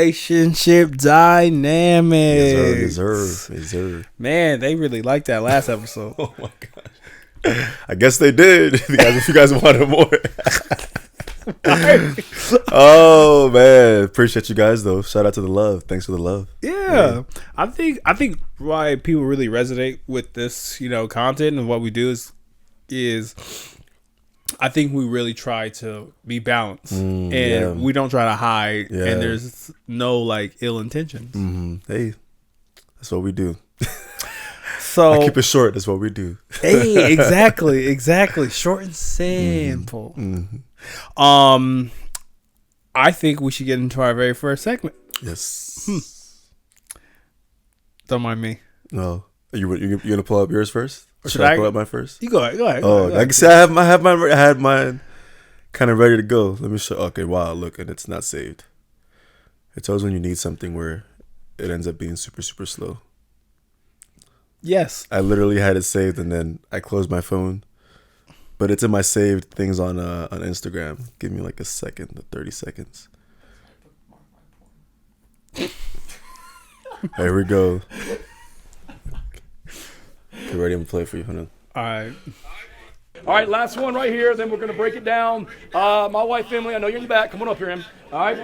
Relationship dynamics. Reserve. Man, they really liked that last episode. Oh my gosh. I guess they did. If you guys wanted more. Oh man, appreciate you guys though. Shout out to the love. Thanks for the love. Yeah. I think why people really resonate with this, content and what we do is I think we really try to be balanced and we don't try to hide and there's no ill intentions. Hey, that's what we do. So I keep it short. That's what we do. Hey, exactly. Short and simple. I think we should get into our very first segment. Yes. Don't mind me. No. You gonna pull up yours first? Or should I pull up mine first? You go ahead. Oh, like I said, I had mine kind of ready to go. Let me show. Okay, wow, look, and it's not saved. It's always when you need something where it ends up being super, super slow. Yes. I literally had it saved and then I closed my phone. But it's in my saved things on Instagram. Give me a second, 30 seconds. Here we go. Okay, ready? I'm gonna play it for you. Hold on. All right, last one right here. Then we're gonna break it down. My wife, Emily, I know you're in the back. Come on up here, Em. All right.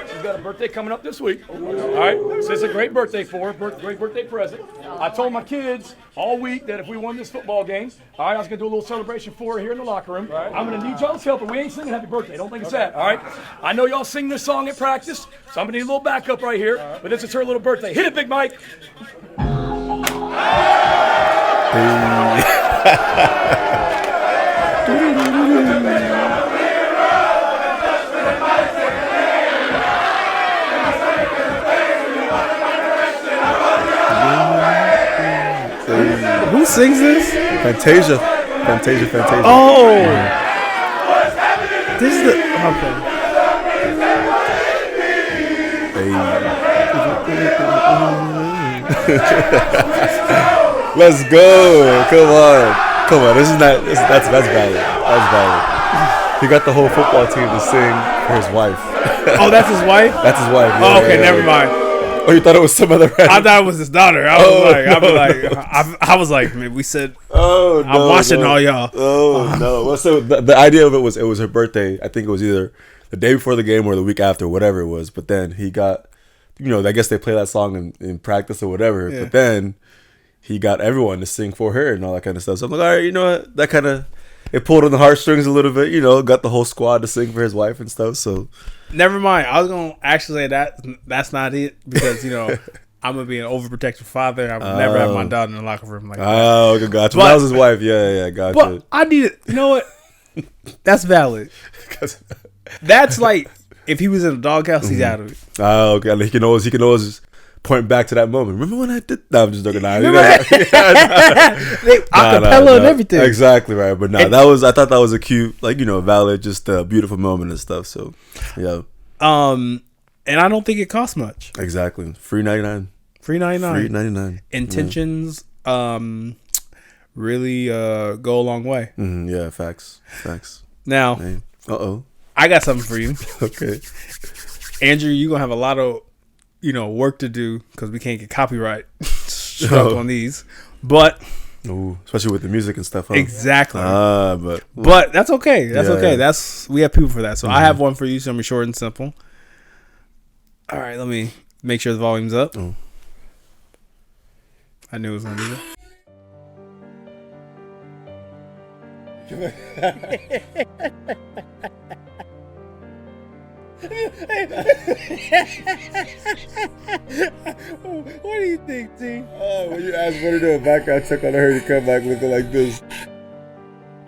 She's got a birthday coming up this week. All right. So it's a great birthday for her. Great birthday present. I told my kids all week that if we won this football game, all right, I was gonna do a little celebration for her here in the locker room. I'm gonna need y'all's help, but we ain't singing happy birthday. Don't think it's that. All right. I know y'all sing this song at practice, so I'm gonna need a little backup right here. But this is her little birthday. Hit it, Big Mike. Who sings this? Fantasia. Oh, this is the okay. Let's go. Come on. That's valid. That's valid. He got the whole football team to sing for his wife. Oh, that's his wife? That's his wife. Yeah, okay, never mind. Oh, you thought it was some other I thought it was his daughter. I was like, man, we said, oh, no, I'm watching all y'all. Oh, no. Well, so the idea of it was her birthday. I think it was either the day before the game or the week after, whatever it was. But then he got, I guess they play that song in practice or whatever. Yeah. But then he got everyone to sing for her and all that kind of stuff. So I'm like, all right, you know what? That kind of, it pulled on the heartstrings a little bit, got the whole squad to sing for his wife and stuff. So never mind. I was going to actually say that's not it because, I'm going to be an overprotective father. I would never have my daughter in the locker room like that. Oh, okay, gotcha. But that was his wife. Yeah, gotcha. But I need it. You know what? That's valid. That's like if he was in a doghouse, he's out of it. Oh, okay. He can always point back to that moment. Remember when I did? No, I'm just joking. Acapella and everything. Exactly right. But I thought that was a cute, valid, just a beautiful moment and stuff. So, yeah. And I don't think it costs much. Exactly. Free 99. Intentions, really go a long way. Yeah, facts. Now, I got something for you. Okay. Andrew, you're going to have a lot of, work to do because we can't get copyright struck on these. But ooh, especially with the music and stuff. Huh? Exactly. But that's okay. That's okay. We have people for that. So I have one for you. So I'm gonna be short and simple. All right, let me make sure the volume's up. Oh. I knew it was gonna do that. What do you think, T? Oh, when you asked me to do a background check on her, you come back looking like this.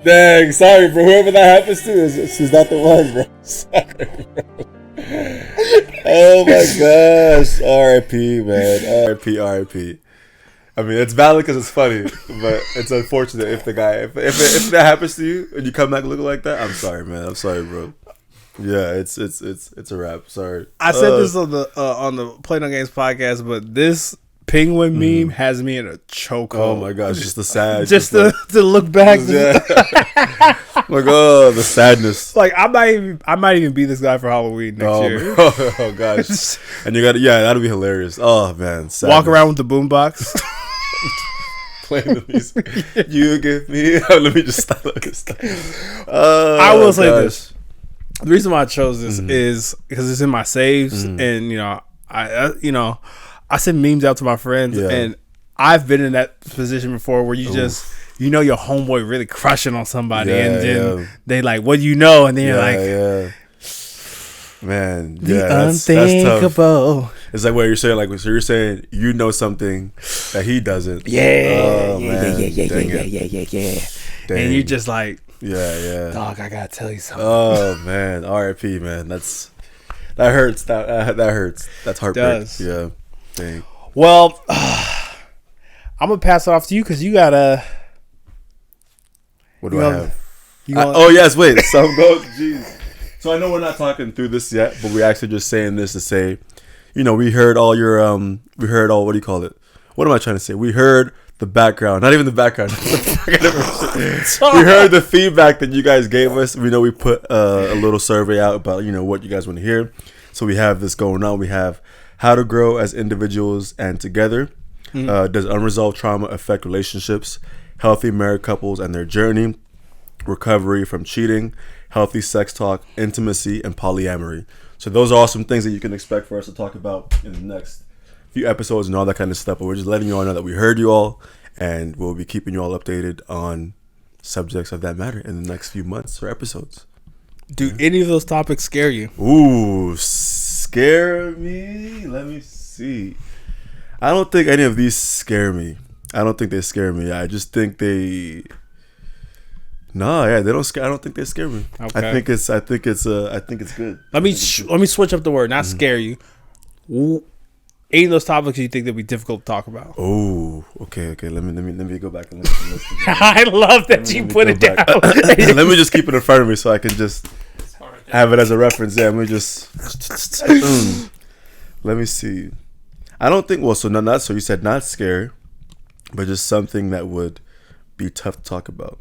Dang, sorry, bro. Whoever that happens to, she's not the one, bro. Sorry, bro. Oh my gosh. R.I.P., man. R.I.P. I mean, it's valid because it's funny, but it's unfortunate if if that happens to you and you come back looking like that. I'm sorry, man. I'm sorry, bro. Yeah, it's a wrap. Sorry. I said this on the Play No Games podcast, but this penguin meme has me in a chokehold. Oh my gosh, just the sad, just to look back. Like, oh, the sadness. Like I might even be this guy for Halloween next year. Oh gosh. And you got that'll be hilarious. Oh man, sadness. Walk around with the boombox. Playing the music. You give me. Let me just stop. I will say this. The reason why I chose this is because it's in my saves, and I send memes out to my friends, and I've been in that position before where you just your homeboy really crushing on somebody, and then they like, what do you know? And then you're like, man, the unthinkable. That's tough. It's like what you're saying, like so you're saying you know something that he doesn't. Yeah. Dang. And you're just like, dog, I gotta tell you something. Oh man, R.I.P. man. That hurts. That hurts. That's heartbreak. Does. Yeah. Dang. Well, I'm gonna pass it off to you because you gotta. What do I have? Oh yes, wait. So I'm going. Jeez. So I know we're not talking through this yet, but we're actually just saying this to say, we heard all your we heard all, what do you call it? What am I trying to say? We heard the background, not even the background. We heard the feedback that you guys gave us. We know we put a little survey out about what you guys want to hear. So we have this going on. We have how to grow as individuals and together. Does unresolved trauma affect relationships? Healthy married couples and their journey. Recovery from cheating. Healthy sex talk, intimacy, and polyamory. So those are all some things that you can expect for us to talk about in the next few episodes and all that kind of stuff. But we're just letting you all know that we heard you all, and we'll be keeping you all updated on subjects of that matter in the next few months or episodes. Do any of those topics scare you? Ooh, scare me? Let me see. I don't think any of these scare me. I don't think they scare me. I just think they... they don't scare. I don't think they scare me. Okay. I think it's good. Let me switch up the word. Not scare you. Any of those topics you think that'd be difficult to talk about? Oh, okay. Let me go back and listen. I love that you put it down. Let me just keep it in front of me so I can just have it as a reference. Yeah, let me just. Let me see. I don't think. Well, so not so you said not scare, but just something that would be tough to talk about.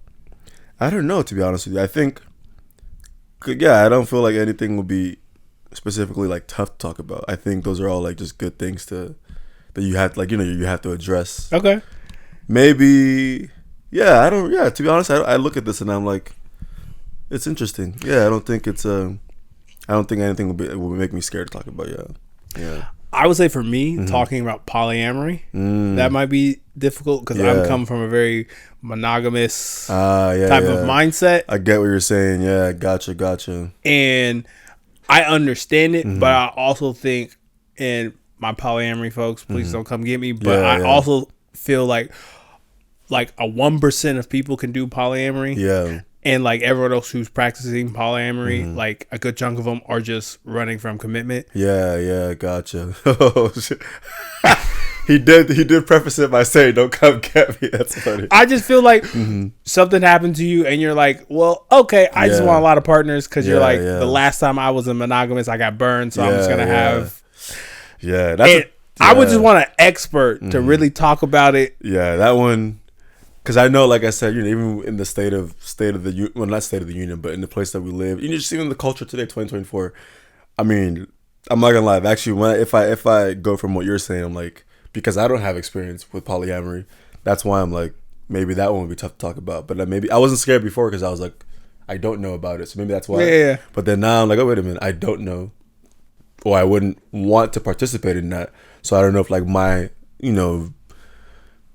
I don't know, to be honest with you. I think, I don't feel like anything will be specifically like tough to talk about. I think those are all like just good things that you have, like, you have to address. Okay. Maybe, to be honest, I look at this and I'm like, it's interesting. Yeah, I don't think anything will make me scared to talk about. Yeah. I would say for me, talking about polyamory, that might be difficult because I'm coming from a very monogamous type of mindset. I get what you're saying. Yeah, gotcha. And I understand it, but I also think, and my polyamory folks, please don't come get me, but I also feel like a 1% of people can do polyamory. Yeah. And like everyone else who's practicing polyamory, like a good chunk of them are just running from commitment. Yeah, gotcha. Oh, shit. He did preface it by saying, "Don't come get me." That's funny. I just feel like something happened to you, and you're like, "Well, okay, I just want a lot of partners," because you're like, the last time I was a monogamous, I got burned, so I'm just gonna have. Yeah, I would just want an expert to really talk about it. Yeah, that one. Because I know, like I said, even in the not state of the union, but in the place that we live, just even the culture today, 2024. I mean, I'm not gonna lie. Actually, if I go from what you're saying, I'm like, because I don't have experience with polyamory, that's why I'm like, maybe that one would be tough to talk about. But maybe I wasn't scared before because I was like, I don't know about it, so maybe that's why. Yeah. But then now I'm like, oh wait a minute, I don't know, or I wouldn't want to participate in that. So I don't know if like my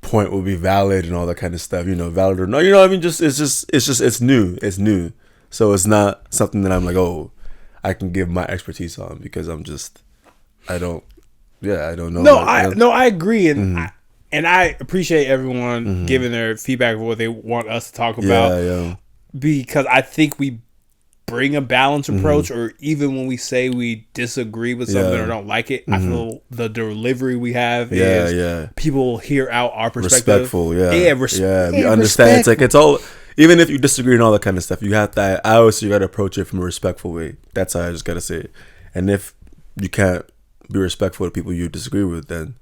point will be valid and all that kind of stuff, valid or not, I mean, it's new, so it's not something that I'm like, oh, I can give my expertise on, because I don't know. I agree, and I appreciate everyone giving their feedback of what they want us to talk about, because I think we bring a balanced approach, or even when we say we disagree with something or don't like it, I feel the delivery we have is people hear out our perspective. Respectful, you understand. Respectful. It's like, it's all, even if you disagree and all that kind of stuff, you have to, I always say you got to approach it from a respectful way. That's how I just got to say it. And if you can't be respectful to people you disagree with, then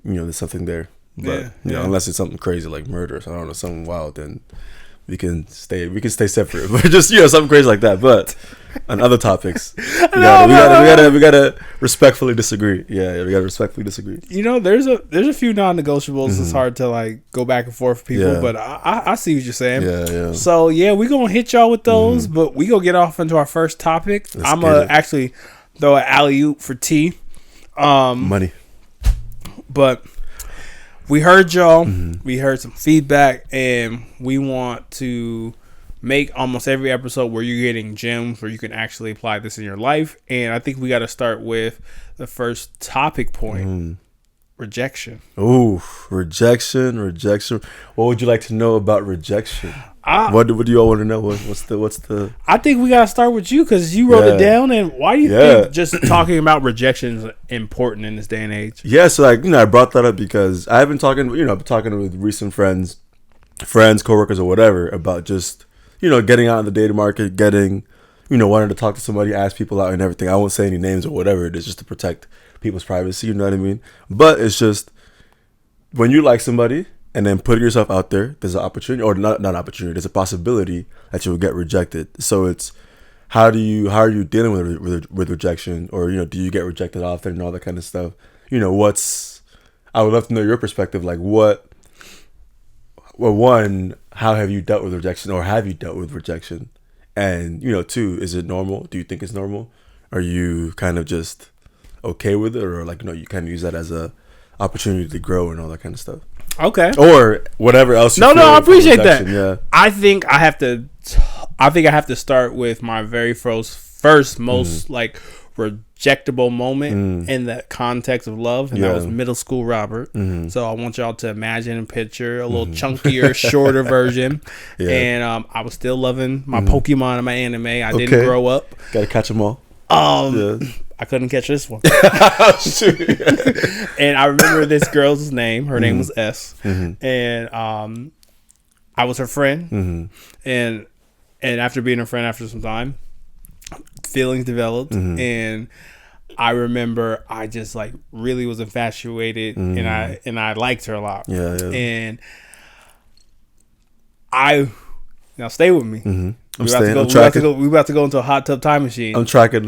there's something there. But unless it's something crazy like murder, so I don't know, something wild, then we can stay separate. But just something crazy like that. But on other topics, we gotta respectfully disagree. Yeah, we gotta respectfully disagree. There's a few non-negotiables. It's hard to like go back and forth with people, but I see what you're saying. Yeah. So we're gonna hit y'all with those, but we gonna get off into our first topic. I'm gonna actually throw an alley-oop for T. Money. But we heard y'all. We heard some feedback, and we want to make almost every episode where you're getting gems where you can actually apply this in your life. And I think we got to start with the first topic point. Rejection. Ooh, rejection. What would you like to know about rejection? What do you all want to know? What's the? I think we gotta start with you because you wrote it down. And why do you think just talking about rejection is important in this day and age? Yeah, so I brought that up because I've been talking, I've been talking with recent friends, coworkers, or whatever about just getting out in the dating market, getting wanting to talk to somebody, ask people out, and everything. I won't say any names or whatever it is, just to protect people's privacy. You know what I mean? But it's just when you like somebody. And then putting yourself out there, there's an opportunity, or not opportunity, there's a possibility that you will get rejected. So it's how are you dealing with rejection, or do you get rejected often and all that kind of stuff? I would love to know your perspective. Like how have you dealt with rejection, or have you dealt with rejection? And 2, is it normal? Do you think it's normal? Are you kind of just okay with it, or you kind of use that as a opportunity to grow and all that kind of stuff? Okay. Or whatever else. No, I appreciate that. Yeah. I think I have to start with my very first most like rejectable moment in the context of love, and that was middle school Robert. So I want y'all to imagine and picture a little chunkier, shorter version. And I was still loving my Pokemon and my anime. I didn't grow up. Gotta catch them all. I couldn't catch this one. And I remember this girl's name. Her name was S. And I was her friend. And after being her friend after some time, feelings developed. And I remember I just like really was infatuated, and I liked her a lot. And now stay with me. We about to go into a hot tub time machine. I'm tracking.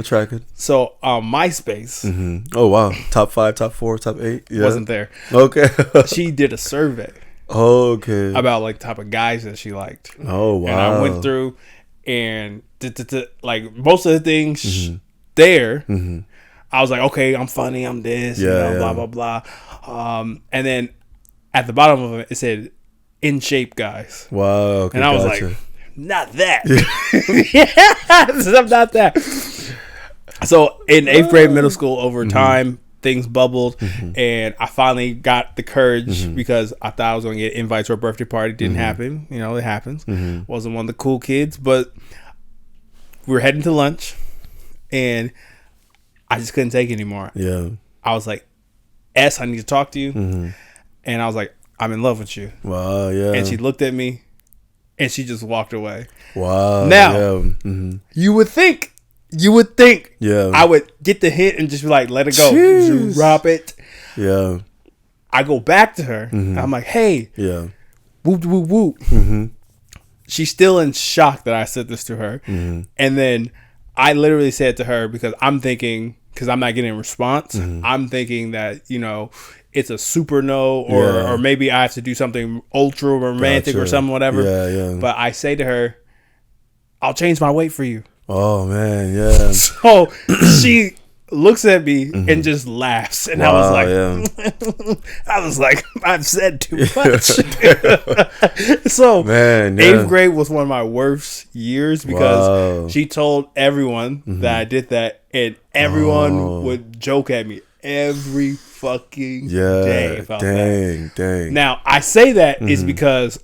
So MySpace. Oh wow, top 5, top 4, top 8. Yeah. Wasn't there. Okay. She did a survey. Okay. About like type of guys that she liked. Oh wow. And I went through and like most of the things there. I was like, okay, I'm funny, I'm this, blah blah blah. And then at the bottom of it said in shape guys. Wow. Okay, and I was like, not that. I'm not that. So in 8th grade, middle school, over time, things bubbled, and I finally got the courage because I thought I was going to get invited to a birthday party. Didn't happen. It happens. Wasn't one of the cool kids, but we were heading to lunch, and I just couldn't take it anymore. Yeah. I was like, S, I need to talk to you. And I was like, I'm in love with you. Wow, yeah. And she looked at me, and she just walked away. Wow. Now, you would think I would get the hint and just be like, let it go. Jeez. Drop it. Yeah. I go back to her. I'm like, hey. Yeah. Whoop, whoop, whoop. She's still in shock that I said this to her. And then I literally said to her, because I'm thinking, because I'm not getting a response, I'm thinking that, it's a super no, or maybe I have to do something ultra romantic or something, whatever. But I say to her, I'll change my weight for you. Oh man, yeah. So she looks at me and just laughs, and I was like, I've said too much. So man, 8th grade was one of my worst years because she told everyone that I did that, and everyone would joke at me every fucking day about that. Dang. Now I say that is because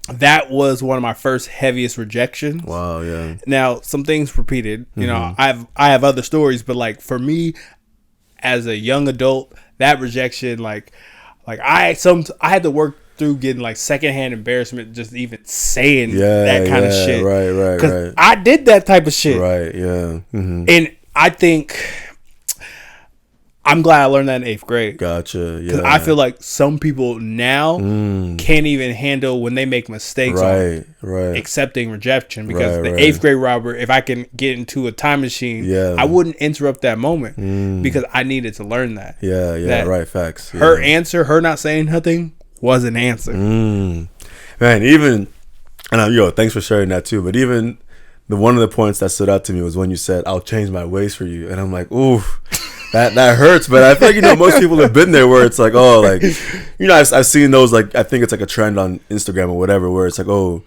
that was one of my first heaviest rejections. Wow, yeah. Now some things repeated. I have other stories, but like for me, as a young adult, that rejection, like I had to work through getting like secondhand embarrassment just even saying that kind of shit. Right. Because I did that type of shit. Right. Yeah. And I think I'm glad I learned that in 8th grade. Gotcha. Because Yeah. I feel like some people now can't even handle when they make mistakes on accepting rejection. Because the 8th grade Robert, if I can get into a time machine, I wouldn't interrupt that moment because I needed to learn that. Right. Facts. Her answer, her not saying nothing, was an answer. Man, even, and thanks for sharing that too. But even one of the points that stood out to me was when you said, "I'll change my ways for you," and I'm like, ooh. That hurts, but I feel like most people have been there where it's like, oh, like I've seen those, like I think it's like a trend on Instagram or whatever where it's like, oh,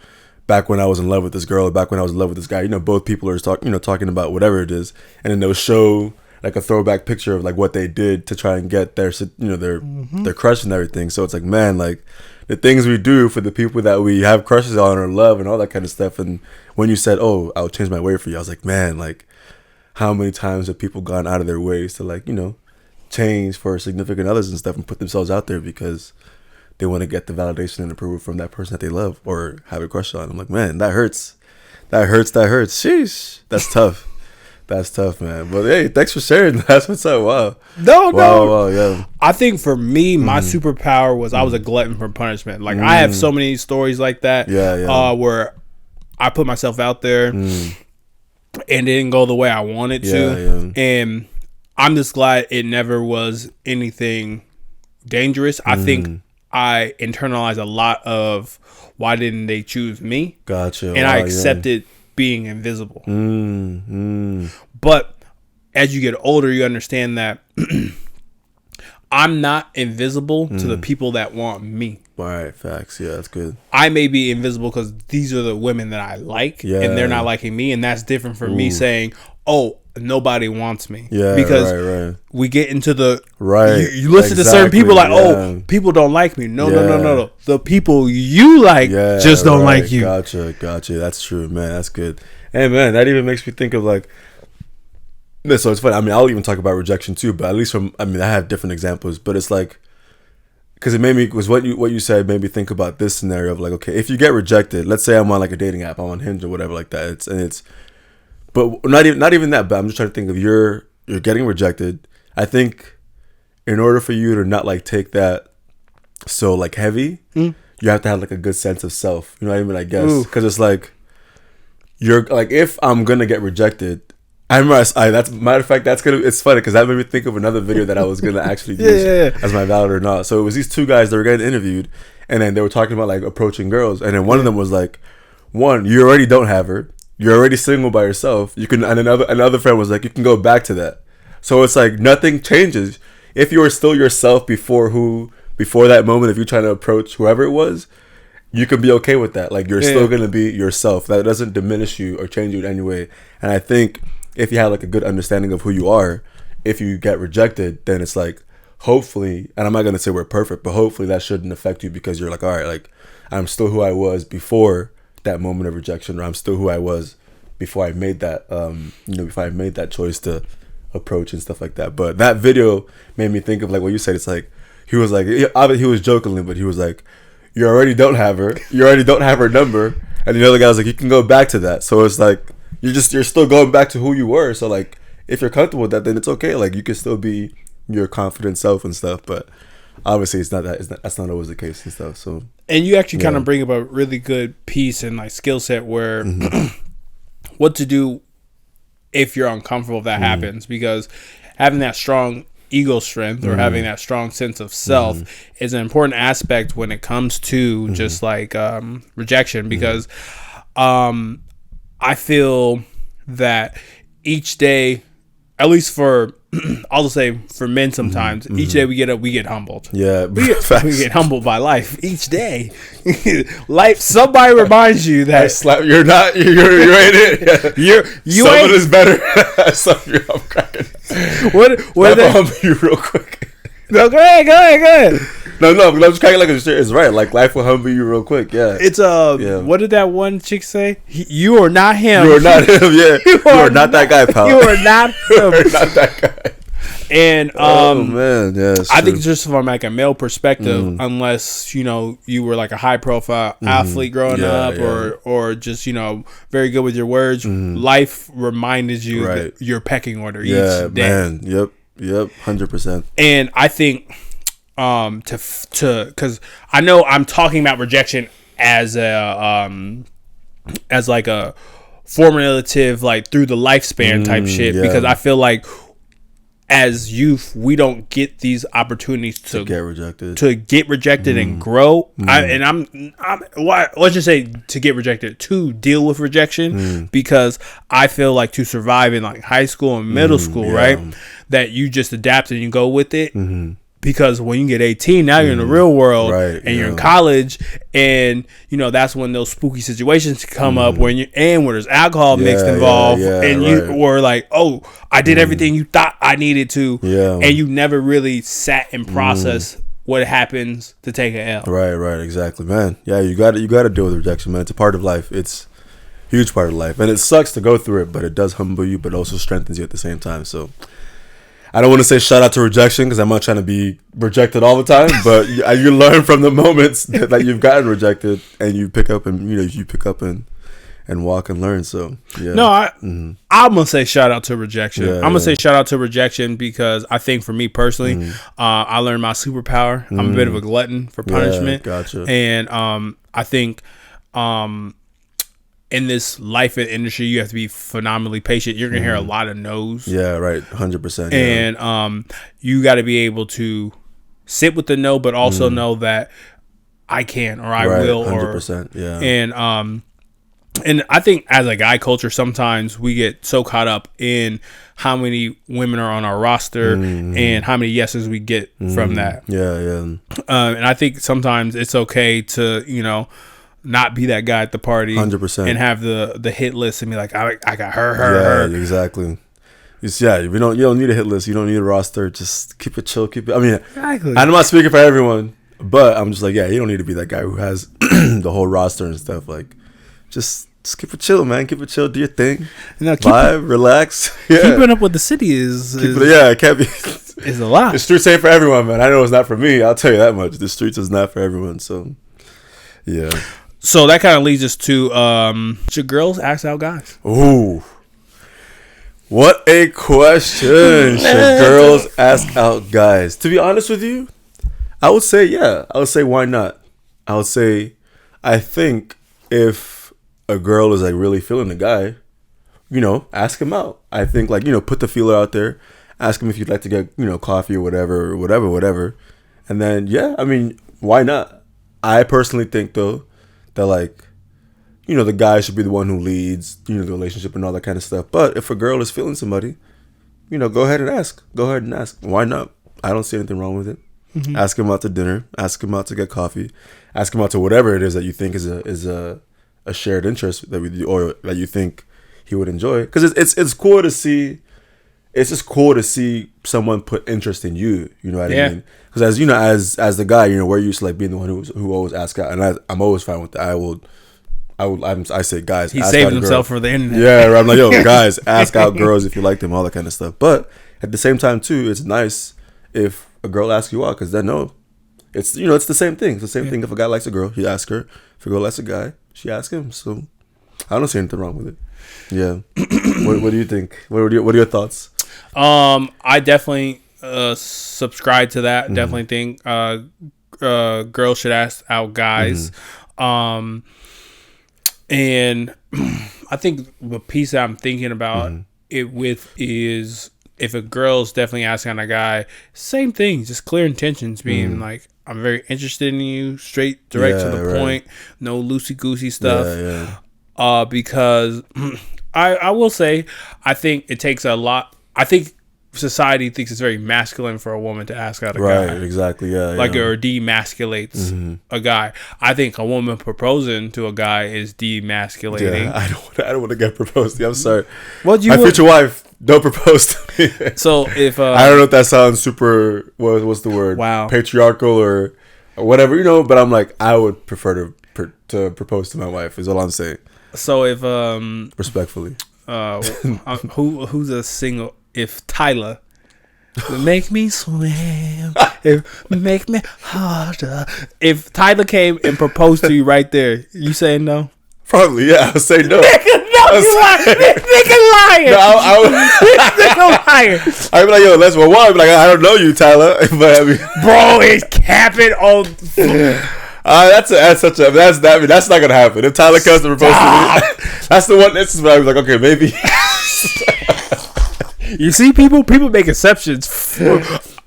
back when I was in love with this girl or back when I was in love with this guy, both people are talking about whatever it is, and then they'll show like a throwback picture of like what they did to try and get their their crush and everything. So it's like, man, like the things we do for the people that we have crushes on or love and all that kind of stuff. And when you said, oh, I'll change my way for you, I was like, man, like, how many times have people gone out of their ways to like, change for significant others and stuff and put themselves out there because they want to get the validation and approval from that person that they love or have a crush on. I'm like, man, that hurts. That hurts. Sheesh. That's tough. That's tough, man. But hey, thanks for sharing. That's what's up. Wow. No. Yeah. I think for me, my superpower was I was a glutton for punishment. Like I have so many stories like that. Where I put myself out there. And it didn't go the way I wanted to. And I'm just glad it never was anything dangerous. I think I internalized a lot of why didn't they choose me? Gotcha. And I accepted being invisible. But as you get older, you understand that I'm not invisible to the people that want me. Right, facts. Yeah, that's good. I may be invisible because these are the women that I like, and they're not liking me, and that's different from me saying, "Oh, nobody wants me." Yeah, because we get into the You listen to certain people like, "Oh, people don't like me." No. The people you like just don't like you. Gotcha. That's true, man. That's good. Hey, man, that even makes me think of like. So it's funny. I mean, I'll even talk about rejection too, but at least I have different examples, but it's like. Because what you said made me think about this scenario of like, okay, if you get rejected, let's say I'm on like a dating app, I'm on Hinge or whatever like that. But not even that. But I'm just trying to think of you're getting rejected. I think in order for you to not like take that so like heavy, you have to have like a good sense of self. You know what I mean? I guess because it's like you're like if I'm gonna get rejected. I remember, that's matter of fact, it's funny because that made me think of another video that I was gonna actually use as my valid or not. So it was these two guys that were getting interviewed, and then they were talking about like approaching girls, and then one of them was like, "One, you already don't have her, you're already single by yourself. You can," and another friend was like, "You can go back to that." So it's like nothing changes if you were still yourself before that moment. If you're trying to approach whoever it was, you can be okay with that. Like you're still gonna be yourself. That doesn't diminish you or change you in any way. And I think. If you have like a good understanding of who you are, if you get rejected, then it's like hopefully, and I'm not gonna say we're perfect, but hopefully that shouldn't affect you because you're like, all right, like I'm still who I was before that moment of rejection, or I'm still who I was before I made that, before I made that choice to approach and stuff like that. But that video made me think of like what you said. It's like he was jokingly, but he was like, you already don't have her, you already don't have her number, and the other guy was like, you can go back to that. So it's like. You're still going back to who you were. So like, if you're comfortable with that, then it's okay. Like you can still be your confident self and stuff. But obviously, that's not always the case and stuff. So and you actually kind of bring up a really good piece and like skill set where what to do if you're uncomfortable if that happens, because having that strong ego strength or having that strong sense of self is an important aspect when it comes to just like rejection, because I feel that each day, at least for, I'll just say for men sometimes, each day we get up, we get humbled. Yeah. We get humbled by life each day. Life, somebody reminds you that you're in it. You someone is better. I'm cracking. What they humble you real quick. No, go ahead. No, I'm just kind of like it's right. Like life will humble you real quick. Yeah. It's what did that one chick say? You are not him. You are not him. Yeah. You are not that guy, pal. You are not him. You are not that guy. And oh man, yeah. I think just from like a male perspective, unless you were like a high profile athlete growing up, or just very good with your words, life reminded you that your pecking order each day. Man. Yep. Yep, 100%. And I think because I know I'm talking about rejection as like a formative, like through the lifespan type shit, because I feel like as youth we don't get these opportunities to get rejected and grow. Let's just say to get rejected, to deal with rejection, because I feel like to survive in like high school and middle school, right, that you just adapt and you go with it. Because when you get 18, now you're in the real world, right, and you're in college, and you know that's when those spooky situations come up where there's alcohol mixed involved, and you were like, oh, I did everything you thought I needed to, and you never really sat and processed what happens to take an L. Right, exactly, man. Yeah, you got to deal with rejection, man. It's a part of life. It's a huge part of life, and it sucks to go through it, but it does humble you, but also strengthens you at the same time. So I don't want to say shout out to rejection because I'm not trying to be rejected all the time, but you learn from the moments that you've gotten rejected, and you pick up and walk and learn. So yeah. No, I'm gonna say shout out to rejection. I'm gonna say shout out to rejection because I think for me personally, I learned my superpower. I'm a bit of a glutton for punishment. Gotcha. And I think in this life and industry, you have to be phenomenally patient. You're gonna hear a lot of no's. Yeah, right, 100%. And you got to be able to sit with the no, but also know that I can or I will. 100%. Yeah. And I think as a guy culture, sometimes we get so caught up in how many women are on our roster and how many yeses we get from that. Yeah. And I think sometimes it's okay to, not be that guy at the party 100%. And have the hit list and be like, I got her. Exactly. You don't need a hit list. You don't need a roster. Just keep it chill. Exactly. I'm not speaking for everyone, but I'm just like, you don't need to be that guy who has the whole roster and stuff. Like, just keep it chill, man. Keep it chill. Do your thing. Vibe, relax. Yeah. Keeping up with the city it can't be. Is a lot. The streets ain't for everyone, man. I know it's not for me. I'll tell you that much. The streets is not for everyone. So, yeah. So that kind of leads us to should girls ask out guys? Ooh, what a question! Should girls ask out guys? To be honest with you, I would say yeah. I would say why not? I would say I think if a girl is like really feeling the guy, ask him out. I think put the feeler out there. Ask him if you'd like to get coffee or whatever, and then why not? I personally think though that the guy should be the one who leads the relationship and all that kind of stuff. But if a girl is feeling somebody, go ahead and ask. Why not? I don't see anything wrong with it. Ask him out to dinner. Ask him out to get coffee. Ask him out to whatever it is that you think is a shared interest or that you think he would enjoy. Because it's cool to see. It's just cool to see someone put interest in you. You know what I mean? Because as the guy, we're used to being the one who always asks out, and I'm always fine with that. I say guys. He saved himself for the internet. Yeah, I'm like, yo, guys, ask out girls if you like them, all that kind of stuff. But at the same time too, it's nice if a girl asks you out, because then it's it's the same thing. It's the same thing. If a guy likes a girl, he asks her. If a girl likes a guy, she asks him. So I don't see anything wrong with it. Yeah. What do you think? What are your thoughts? I definitely subscribe to that. Definitely think girls should ask out guys. And I think the piece that I'm thinking about it with is if a girl's definitely asking a guy, same thing, just clear intentions, being like, I'm very interested in you, straight, direct to the point, no loosey-goosey stuff. Because I will say, I think it takes a lot. I think society thinks it's very masculine for a woman to ask out a guy. Right, exactly, yeah. Or demasculates a guy. I think a woman proposing to a guy is demasculating. Yeah, I don't want to get proposed to. I'm sorry. My future wife, don't propose to me. So if I don't know if that sounds super. What's the word? Wow. Patriarchal or whatever, But I'm like, I would prefer to propose to my wife. Is all I'm saying. So if respectfully, who's a single? If Tyler make me swim, make me harder. If Tyler came and proposed to you right there, you saying no? Probably, yeah. I would say no. you lying. This nigga lying. This nigga lying. I'd be like, yo, let's one. I'd be like, I don't know you, Tyler. But I mean, bro, it's capping on. That's not gonna happen. If Tyler comes to propose to me, that's the one instance where I was like, okay, maybe. You see, people make exceptions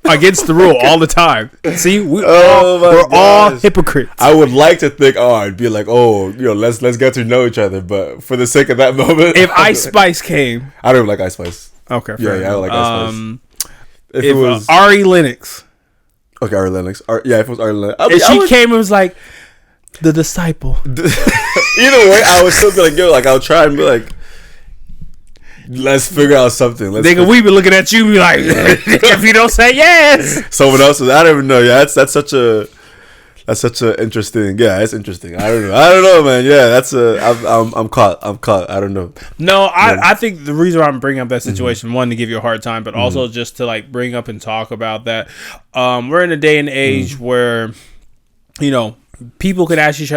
against the rule all the time. See, we're all hypocrites. I would like to think, I'd be like, let's get to know each other. But for the sake of that moment, if Ice Spice came, I don't even like Ice Spice. Okay, yeah, I don't like Ice Spice. If it was Ari Lennox, okay, Ari Lennox, if it was Ari Lennox, and she came and was like the disciple. Either way, I would still be like, I would try and be like, let's figure out something. Nigga, we be looking at you, be like, if you don't say yes, someone else. I don't even know. Yeah, that's such a interesting. Yeah, it's interesting. I don't know, man. Yeah, I'm caught. I don't know. No, I think the reason why I'm bringing up that situation, one, to give you a hard time, but also just to like bring up and talk about that. We're in a day and age where, people can ask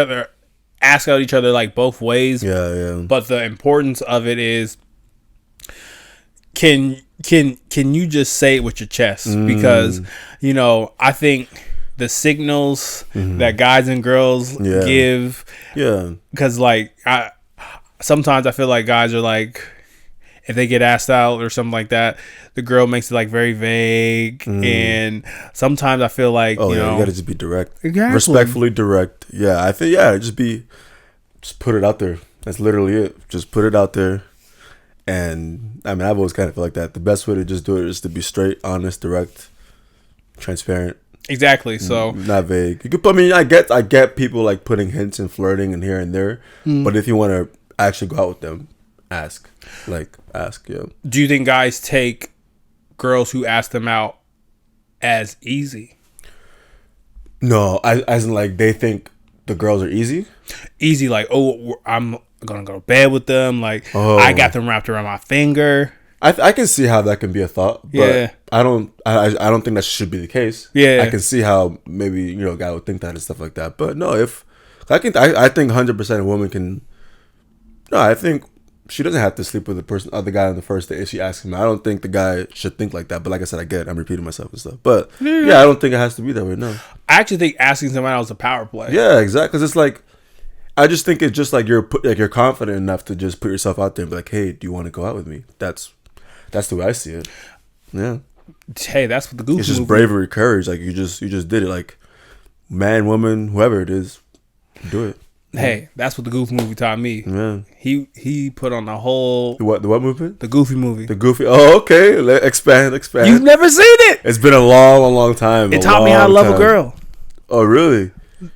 out each other like both ways. Yeah. But the importance of it is, can you just say it with your chest? Because I think the signals that guys and girls give, because like sometimes I feel like guys are like, if they get asked out or something like that, the girl makes it like very vague, and sometimes I feel like you gotta just be direct, exactly. Respectfully direct. Yeah, I think just put it out there. That's literally it. Just put it out there. And I mean, I've always kind of felt like that. The best way to just do it is to be straight, honest, direct, transparent. Exactly. So not vague. I get people like putting hints and flirting and here and there. But if you want to actually go out with them, ask. Yeah. Do you think guys take girls who ask them out as easy? No, as in like they think the girls are easy. Easy, like, I'm gonna go to bed with them. Like, I got them wrapped around my finger. I can see how that can be a thought, but yeah. I don't think that should be the case. Yeah, I can see how maybe a guy would think that and stuff like that. But no, I think 100% a woman can. No, I think she doesn't have to sleep with the other guy on the first date if she asks him. I don't think the guy should think like that. But like I said, I'm repeating myself and stuff. But yeah, I don't think it has to be that way. No, I actually think asking someone else is a power play. Yeah, exactly. Because it's like, I just think it's just like you're confident enough to just put yourself out there and be like, hey, do you want to go out with me? That's the way I see it. Yeah. Hey, that's what the Goofy. It's just bravery, courage. Like you just did it. Like man, woman, whoever it is, do it. Hey, that's what the Goofy movie taught me. Yeah. He put on the whole the what movement? The Goofy movie. The Goofy. Oh, okay. Expand. You've never seen it. It's been a long time. It taught me how to love a girl. Oh, really?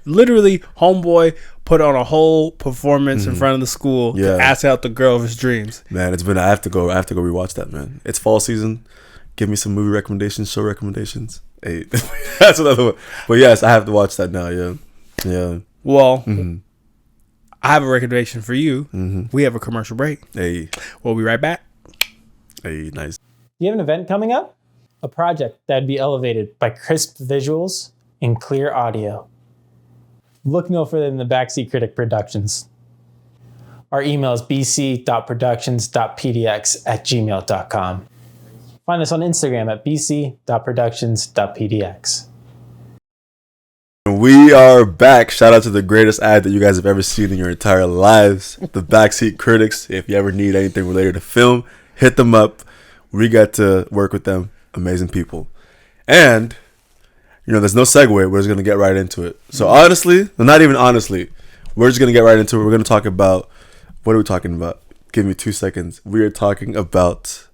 Literally, homeboy put on a whole performance in front of the school to ask out the girl of his dreams. Man, it's been. I have to go rewatch that, man. It's fall season. Give me some movie recommendations, show recommendations. Hey, that's another one. But yes, I have to watch that now. Yeah. Well, I have a recommendation for you. We have a commercial break. Hey, we'll be right back. Hey, nice. Do you have an event coming up? A project that'd be elevated by crisp visuals and clear audio. Look no further than the Backseat Critic Productions. Our email is bc.productions.pdx@gmail.com. Find us on Instagram at bc.productions.pdx. We are back. Shout out to the greatest ad that you guys have ever seen in your entire lives. The Backseat Critics. If you ever need anything related to film, hit them up. We got to work with them. Amazing people. And there's no segue. We're just going to get right into it. So honestly, not even honestly, we're just going to get right into it. We're going to talk about, what are we talking about? Give me 2 seconds. We are talking about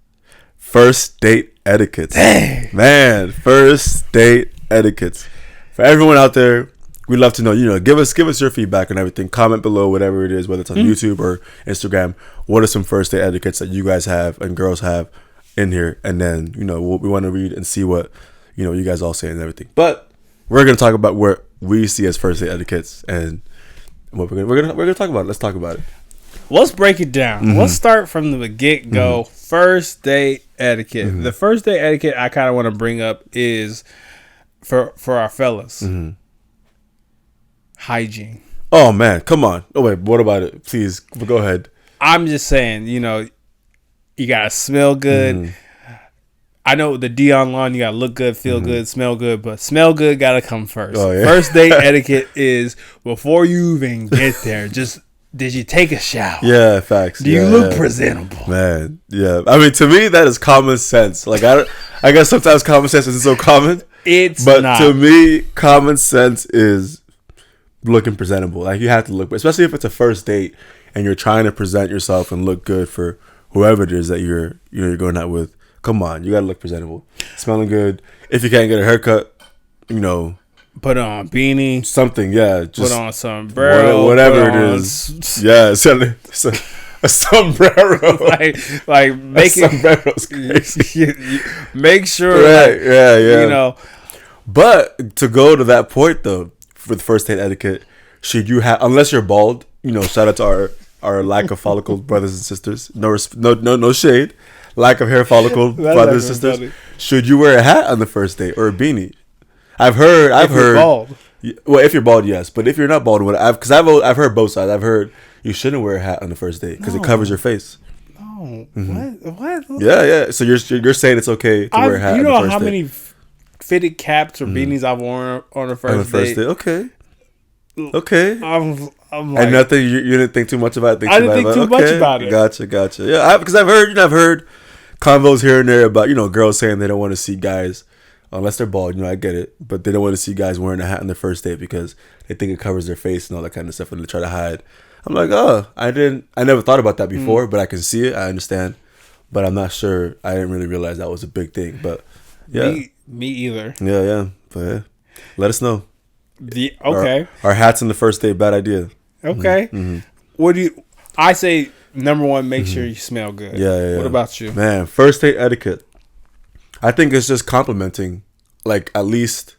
first date etiquette. Dang. Man, first date etiquette. For everyone out there, we'd love to know, give us your feedback and everything. Comment below, whatever it is, whether it's on YouTube or Instagram. What are some first date etiquettes that you guys have and girls have in here? And then, we want to read and see what you guys all say and everything. But we're gonna talk about what we see as first date etiquettes and what we're gonna talk about. Let's talk about it. Let's break it down. Let's start from the get go. First date etiquette. The first date etiquette I kind of want to bring up is for our fellas. Hygiene. Oh man, come on. Oh wait, what about it? Please go ahead. I'm just saying, you know, you gotta smell good. I know the Dion line, you gotta look good, feel good, smell good, but smell good gotta come first. Oh, yeah. First date etiquette is before you even get there. Just did you take a shower? Yeah, facts. Do you look presentable? Man, yeah. I mean, to me, that is common sense. Like, I guess sometimes common sense isn't so common. But not. To me, common sense is looking presentable. Like, you have to look, especially if it's a first date and you're trying to present yourself and look good for whoever it is that you're going out with. Come on, you gotta look presentable, smelling good. If you can't get a haircut, you know, put on a beanie, something. Yeah, just put on a sombrero, whatever it is. Yeah, it's a sombrero. like make it. Sombrero's crazy. Make sure, right? Yeah. You know. But to go to that point though, for the first date etiquette, should you have, unless you're bald, you know, shout out to our lack of follicles brothers and sisters. No shade. Lack of hair follicle brothers and sisters. Funny. Should you wear a hat on the first date or a beanie? I've heard. You're bald. Well, if you're bald, yes. But if you're not bald, I've heard both sides. I've heard you shouldn't wear a hat on the first date because it covers your face. No. What? Yeah. So you're saying it's okay to wear a hat? You know on the first date? Many fitted caps or beanies I've worn on the first date? Okay. I'm like, and nothing. You didn't think too much about it. I didn't think too much about it. Gotcha. Yeah, because I've heard convos here and there about, you know, girls saying they don't want to see guys unless they're bald. You know, I get it, but they don't want to see guys wearing a hat on their first date because they think it covers their face and all that kind of stuff, and they try to hide. I'm like, I never thought about that before, but I can see it. I understand, but I'm not sure. I didn't really realize that was a big thing. But yeah, me either. Yeah. But yeah, let us know. Okay. Our hats on the first date, bad idea. Okay. What do you? I say number one, make sure you smell good. Yeah. What about you? Man, first date etiquette. I think it's just complimenting, like at least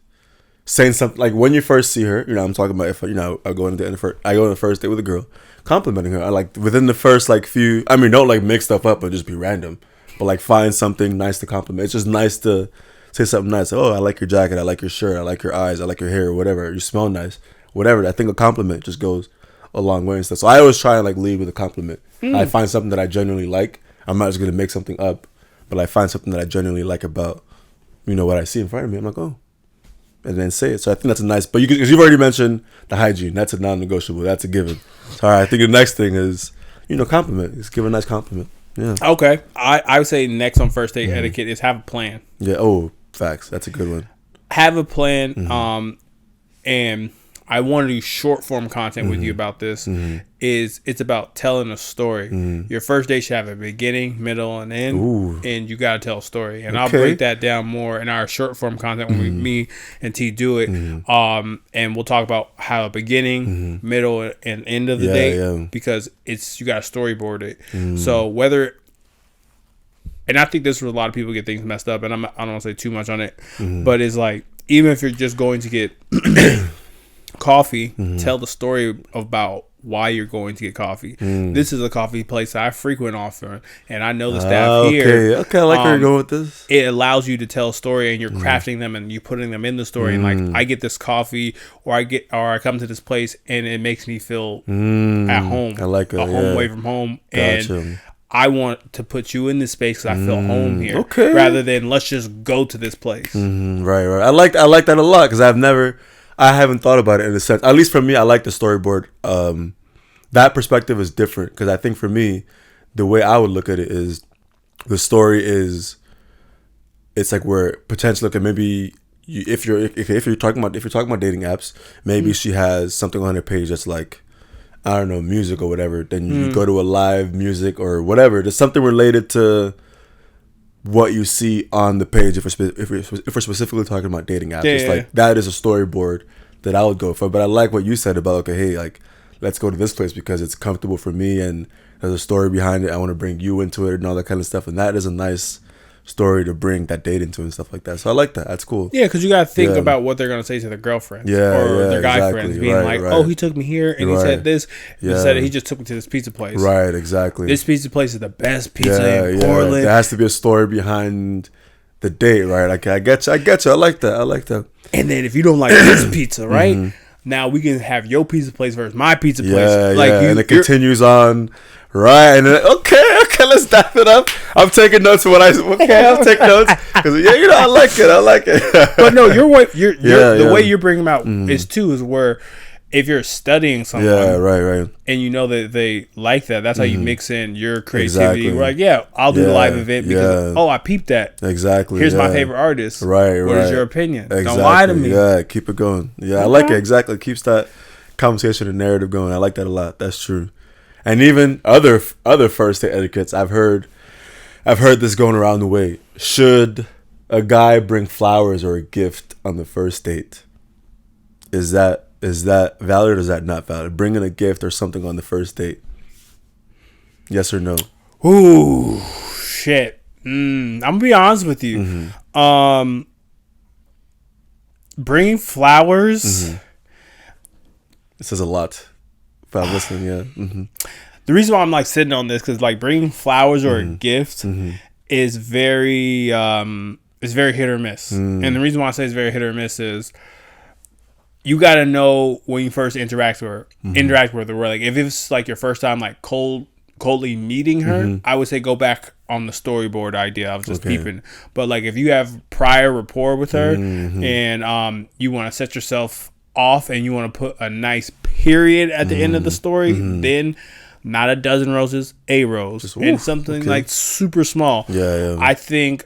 saying something. Like when you first see her, you know, I'm talking about if, you know, I go on the first date with a girl, complimenting her. I like within the first like few. I mean, don't like mix stuff up and just be random, but like find something nice to compliment. It's just nice to say something nice. Oh, I like your jacket. I like your shirt. I like your eyes. I like your hair. Whatever. You smell nice. Whatever. I think a compliment just goes a long way and stuff. So I always try and like lead with a compliment. I find something that I genuinely like. I'm not just gonna make something up, but I find something that I genuinely like about, you know, what I see in front of me. I'm like, oh, and then say it. So I think that's a nice. But because you've already mentioned the hygiene, that's a non-negotiable. That's a given. So, all right, I think the next thing is, you know, compliment. Just give a nice compliment. Yeah. Okay. I would say next on first date etiquette is have a plan. Yeah. Oh, facts. That's a good one. Have a plan. And I want to do short form content with you about this. It's about telling a story. Your first date should have a beginning, middle, and end, and you got to tell a story. And I'll break that down more in our short form content when me and T do it. And we'll talk about how a beginning, middle, and end of the date because you got to storyboard it. So whether, and I think this is where a lot of people get things messed up, and I don't want to say too much on it, but it's like even if you're just going to get coffee, tell the story about why you're going to get coffee. This is a coffee place that I frequent often, and I know the staff here. Okay, I like where you're going with this. It allows you to tell a story, and you're crafting them, and you putting them in the story. And like, I get this coffee, or I come to this place, and it makes me feel at home. I like it. A home away from home, and I want to put you in this space because I feel home here. Okay. Rather than let's just go to this place. Right. I like that a lot because I haven't thought about it in a sense. At least for me, I like the storyboard. That perspective is different because I think for me, the way I would look at it is the story is, it's like where potentially, okay, maybe if you're talking about dating apps, maybe she has something on her page that's like, I don't know, music or whatever. Then you go to a live music or whatever. There's something related to what you see on the page if we're specifically talking about dating apps. It's like that is a storyboard that I would go for. But I like what you said about, okay, hey, like let's go to this place because it's comfortable for me and there's a story behind it. I want to bring you into it and all that kind of stuff. And that is a nice story to bring that date into and stuff like that. So I like that. That's cool. Yeah, because you got to think about what they're going to say to their girlfriends or their guy friends, being oh, he took me here and he said this. He said he just took me to this pizza place. Right, exactly. This pizza place is the best pizza in Portland. There has to be a story behind the date, right? Okay, I get you. I like that. And then if you don't like this pizza, right? Now we can have your pizza place versus my pizza place. And it continues on Right. And then, okay, let's dive it up. I'm taking notes for I'll take notes. Because, I like it. But no, the way you're bringing them out is where if you're studying someone, right, and you know that they like that, that's how you mix in your creativity. Exactly. We're like, I'll do the live event because I peeped that. Exactly. Here's my favorite artist. Right. What is your opinion? Exactly. Don't lie to me. Yeah, keep it going. Yeah, I like it. Exactly. It keeps that conversation and narrative going. I like that a lot. That's true. And even other first date etiquettes, I've heard this going around the way. Should a guy bring flowers or a gift on the first date? Is that valid or is that not valid? Bringing a gift or something on the first date. Yes or no? Ooh, shit. I'm gonna be honest with you. Bringing flowers. It says a lot. If I'm listening, yeah. The reason why I'm like sitting on this because like bringing flowers or a gift is very hit or miss. And the reason why I say it's very hit or miss is you got to know when you first interact with her. Where like if it's like your first time like coldly meeting her, I would say go back on the storyboard idea. I was just peeping. But like if you have prior rapport with her and you want to set yourself off and you want to put a nice period at the end of the story, then not a dozen roses, a rose. Just, and something like super small. Yeah. I think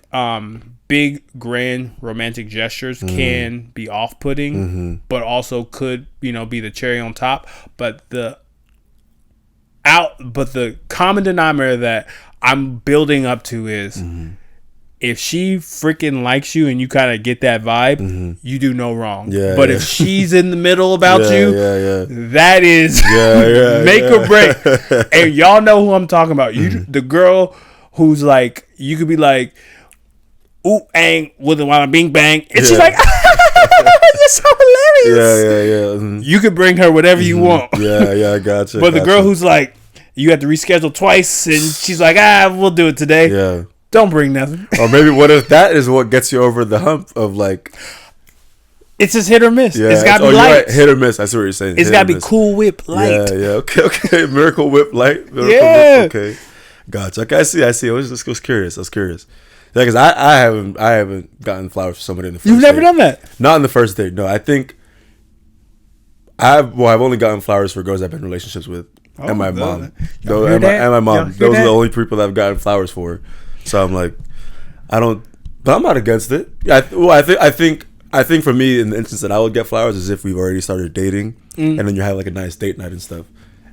big, grand, romantic gestures can be off-putting, but also could, be the cherry on top. But the common denominator that I'm building up to is if she freaking likes you and you kind of get that vibe, you do no wrong. But if she's in the middle about you, that is make or break. And y'all know who I'm talking about. The girl who's like, you could be like, ooh, ang, with a while bing bang. And she's like, you're so hilarious. Yeah. You could bring her whatever you want. Yeah, I gotcha. But the girl who's like, you have to reschedule twice and she's like, we'll do it today. Yeah. Don't bring nothing. Or maybe what if that is what gets you over the hump of like... It's just hit or miss. It's got to be light. Right. Hit or miss. I see what you're saying. It's got to be Cool Whip light. Yeah. Okay. Miracle Whip light. Whip. Okay. Gotcha. Okay, I see. I was curious. Yeah, because I haven't gotten flowers for somebody in the first date. You've never done that? Not in the first date. No, I think I've only gotten flowers for girls I've been in relationships with. And my mom. And my mom. Those are the only people that I've gotten flowers for. So I'm like, but I'm not against it. I think for me, in the instance that I would get flowers is if we've already started dating and then you have like a nice date night and stuff.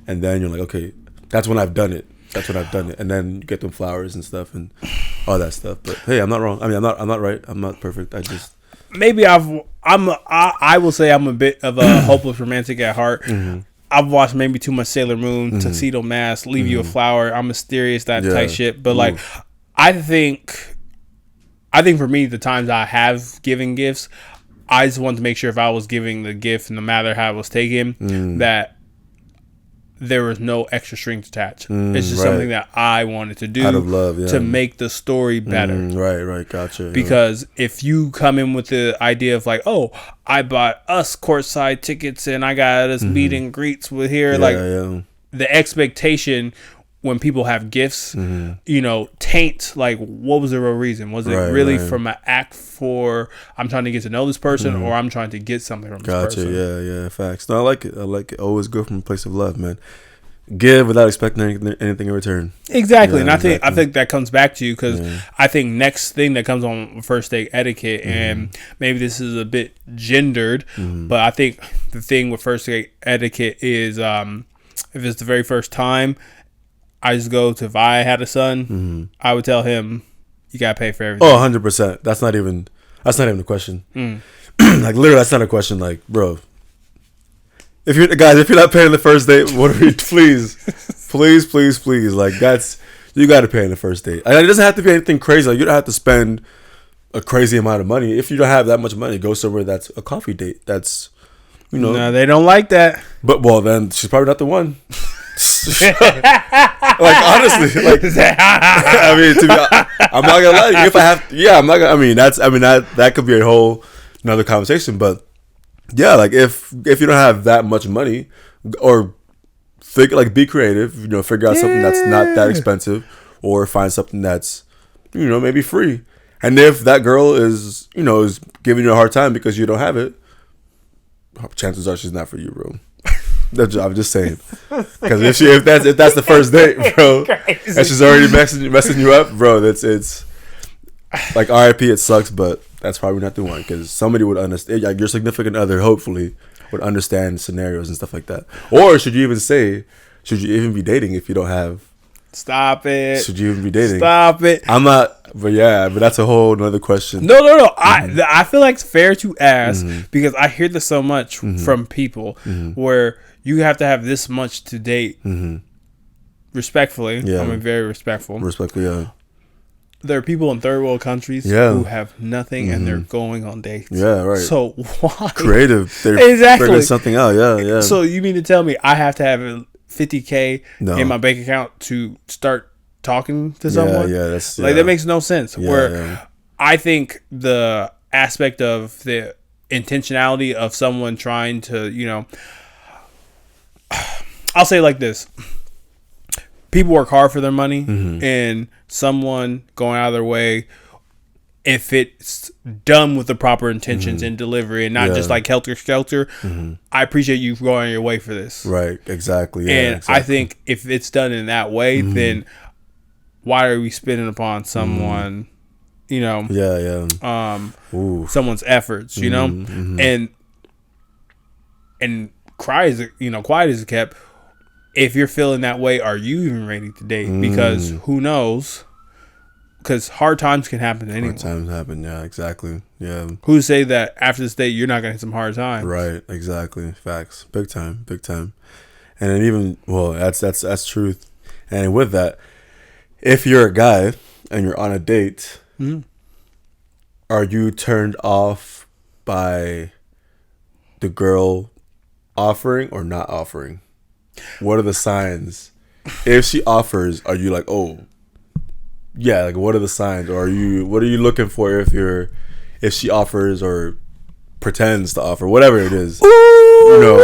And then you're like, okay, that's when I've done it. And then you get them flowers and stuff and all that stuff. But hey, I'm not wrong. I mean, I'm not right. I'm not perfect. I just... Maybe I will say I'm a bit of a hopeless romantic at heart. I've watched maybe too much Sailor Moon, Tuxedo Mask, Leave You a Flower, I'm Mysterious, that type shit. But like, I think for me, the times I have given gifts, I just want to make sure if I was giving the gift, no matter how it was taken, that there was no extra strings attached. It's just something that I wanted to do out of love, to make the story better. Right, gotcha. Because if you come in with the idea of like, oh, I bought us courtside tickets and I got us meet and greets with here, the expectation when people have gifts, taint like what was the real reason? Was it really from an act for I'm trying to get to know this person or I'm trying to get something from this person? Yeah, facts. No, I like it. Always go from a place of love, man. Give without expecting anything in return. Exactly. And I think that comes back to you because I think next thing that comes on first date etiquette, and maybe this is a bit gendered, but I think the thing with first date etiquette is if it's the very first time, I just go to, if I had a son, I would tell him, you got to pay for everything. Oh, 100%. That's not even a question. Like, literally, that's not a question. Like, bro, if you're not paying the first date, what are we, please. Like, you got to pay in the first date. And it doesn't have to be anything crazy. Like, you don't have to spend a crazy amount of money. If you don't have that much money, go somewhere that's a coffee date. That's, No, they don't like that. But, well, then she's probably not the one. Like, honestly, like, I mean, I'm not gonna lie. If I have, I'm not gonna. That could be a whole another conversation. But yeah, like if you don't have that much money, or be creative. Figure out something that's not that expensive, or find something that's maybe free. And if that girl is is giving you a hard time because you don't have it, chances are she's not for you, bro. I'm just saying, because if that's the first date, bro, and she's already messing you up, bro, it's like RIP. It sucks, but that's probably not the one, because somebody would understand. Like your significant other, hopefully, would understand scenarios and stuff like that. Or should you even be dating if you don't have? Stop it. Should you even be dating? Stop it. I'm not. But that's a whole nother question. No. I feel like it's fair to ask, because I hear this so much from people where you have to have this much to date. Respectfully, I'm very respectful. Respectfully, yeah. There are people in third world countries who have nothing and they're going on dates. Yeah, right. So why? Creative. They're figuring something out. Yeah. So you mean to tell me I have to have $50K in my bank account to start talking to someone? Yeah, that's that makes no sense. I think the aspect of the intentionality of someone trying to, I'll say it like this. People work hard for their money, and someone going out of their way, if it's done with the proper intentions and delivery, and not just like helter skelter, I appreciate you going your way for this. Right, exactly. Yeah, and I think if it's done in that way, then why are we spending upon someone, someone's efforts, and quiet is kept. If you're feeling that way, are you even ready to date? Because who knows? Because hard times can happen to anyone. Hard times happen, yeah, exactly. Yeah. Who to say that after this date you're not gonna hit some hard times? Right, exactly. Facts. Big time. And then even that's truth. And with that, if you're a guy and you're on a date, are you turned off by the girl offering or not offering? What are the signs? If she offers, are you like, oh, yeah, like what are the signs? Or what are you looking for if she offers or pretends to offer, whatever it is? What are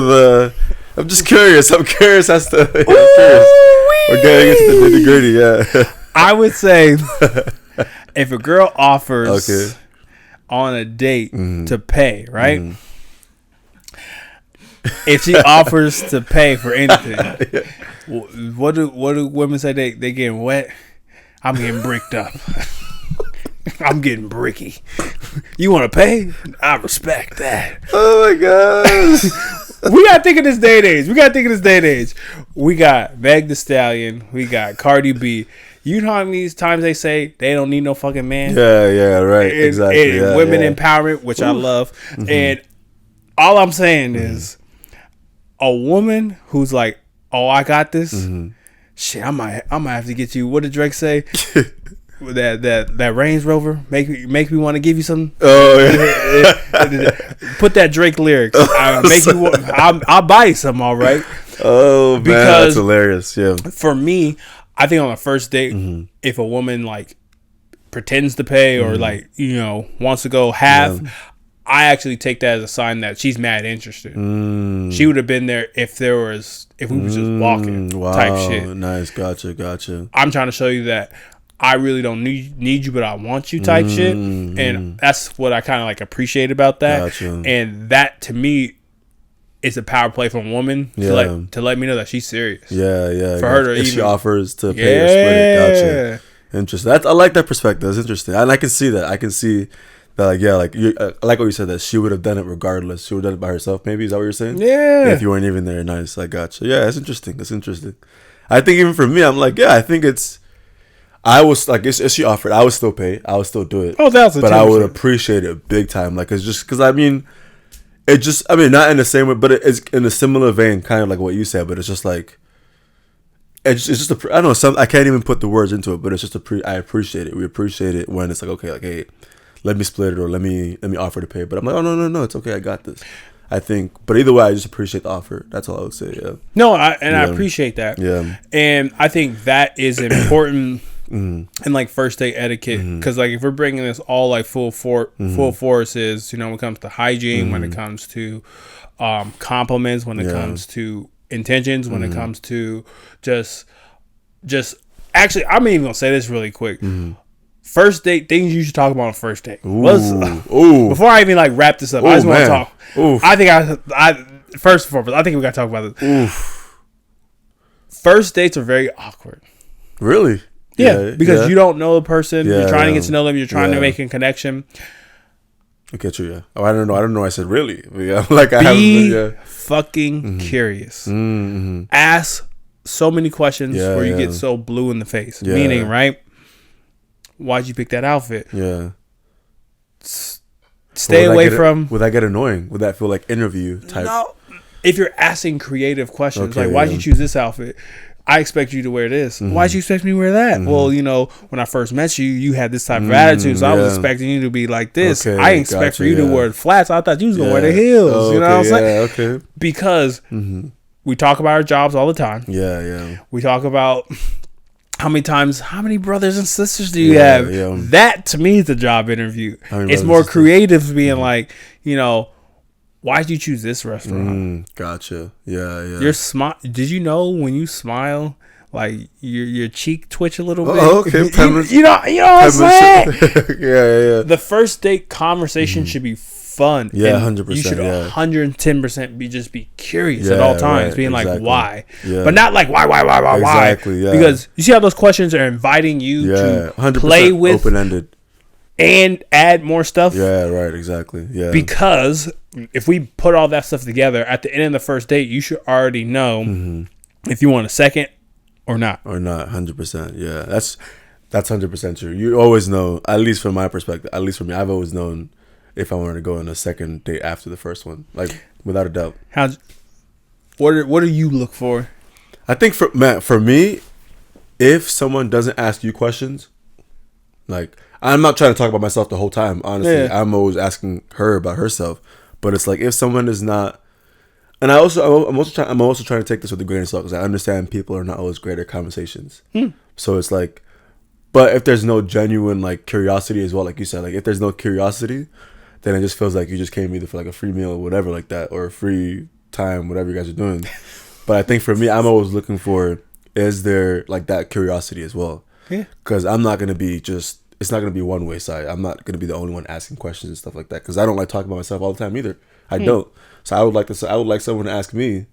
the I'm just curious. I'm curious as to we're getting into the nitty-gritty, yeah. I would say if a girl offers on a date to pay, right? If she offers to pay for anything, what do women say? They getting wet? I'm getting bricked up. I'm getting bricky. You want to pay? I respect that. Oh my gosh. We got to think of this day and age. We got Meg Thee Stallion. We got Cardi B. You know how many times they say they don't need no fucking man? Yeah, right. Exactly. And women empowerment, which I love. And all I'm saying is, a woman who's like, "Oh, I got this." Shit, I might have to get you. What did Drake say? that Range Rover make me want to give you some. Oh yeah. Put that Drake lyrics. I'll buy you some. All right. Oh man, that's hilarious. Yeah. For me, I think on a first date, if a woman like pretends to pay or like wants to go half. I actually take that as a sign that she's mad interested. She would have been there if we were just walking type shit. Nice, gotcha. I'm trying to show you that I really don't need you, but I want you type shit. And that's what I kind of like appreciate about that. Gotcha. And that to me is a power play from a woman to let me know that she's serious. Yeah. For her to if she offers to pay or split it. Gotcha. Interesting. I like that perspective. That's interesting. And I can see that. I can see that, I like what you said, that she would have done it regardless. She would have done it by herself, maybe. Is that what you're saying? Yeah. If you weren't even there. Nice. I gotcha. Yeah, that's interesting. I think even for me, I'm like, yeah, I think I was like, if she offered, I would still pay. I would still do it. Oh, that's but I would appreciate it big time. Like, it's just because, not in the same way, but it's in a similar vein, kind of like what you said, but it's just like, I don't know, I can't even put the words into it, but it's just I appreciate it. We appreciate it when it's like, okay, like, hey, let me split it or let me offer to pay. But I'm like, oh, no, it's okay. I got this. I think. But either way, I just appreciate the offer. That's all I would say, yeah. No, I appreciate that. Yeah. And I think that is important and like first date etiquette, because like if we're bringing this all like full force is, you know, when it comes to hygiene, when it comes to compliments, when it comes to intentions, when it comes to just actually, I'm even gonna say this really quick. First date things you should talk about on first date. Before I even like wrap this up, I just want to talk. I think I first and foremost, I think we gotta talk about this. First dates are very awkward. Really? Yeah, because you don't know the person. You're trying to get to know them. You're trying to make a connection. Okay, true. Yeah. Oh, I don't know. I said really. Yeah, like be fucking curious. Ask so many questions where you get so blue in the face. Meaning, right? Why'd you pick that outfit? Yeah. Stay away from. Would that get annoying? Would that feel like interview type? No. If you're asking creative questions, like why'd you choose this outfit? I expect you to wear this. Why'd you expect me to wear that? Well, you know, when I first met you, you had this type of attitude, so I was expecting you to be like this. I expect for you to wear flats. I thought you was gonna wear the heels. You know what I'm saying? Okay. Because we talk about our jobs all the time. Yeah. We talk about how many brothers and sisters do you have? Yeah. That to me is a job interview. It's more creative being like, you know, why did you choose this restaurant? Gotcha. Yeah. Your smile. Did you know when you smile, like your cheek twitch a little bit? Oh, okay. You know what I'm saying? Yeah. The first date conversation should be fun. Yeah, 100%. You should 110% be curious at all times, being like, why? Yeah. But not like why? Exactly. Yeah. Because you see how those questions are inviting you to 100% play with, open-ended, and add more stuff. Yeah. Right. Exactly. Yeah. Because if we put all that stuff together at the end of the first date, you should already know if you want a second or not. 100%. Yeah. That's 100% true. You always know, at least from my perspective, at least for me, I've always known if I wanted to go on a second date after the first one, like without a doubt. What do you look for? I think for me, if someone doesn't ask you questions, like I'm not trying to talk about myself the whole time. Honestly, I'm always asking her about herself. But it's like if someone is not, and I'm also trying to take this with a grain of salt because I understand people are not always great at conversations. So it's like, but if there's no genuine like curiosity as well, like you said, like if there's no curiosity, then it just feels like you just came either for like a free meal or whatever like that, or a free time, whatever you guys are doing. But I think for me, I'm always looking for, is there like that curiosity as well? Yeah. Because I'm not gonna be just. It's not going to be one way side. I'm not going to be the only one asking questions and stuff like that because I don't like talking about myself all the time either. I don't. So I would like someone to ask me,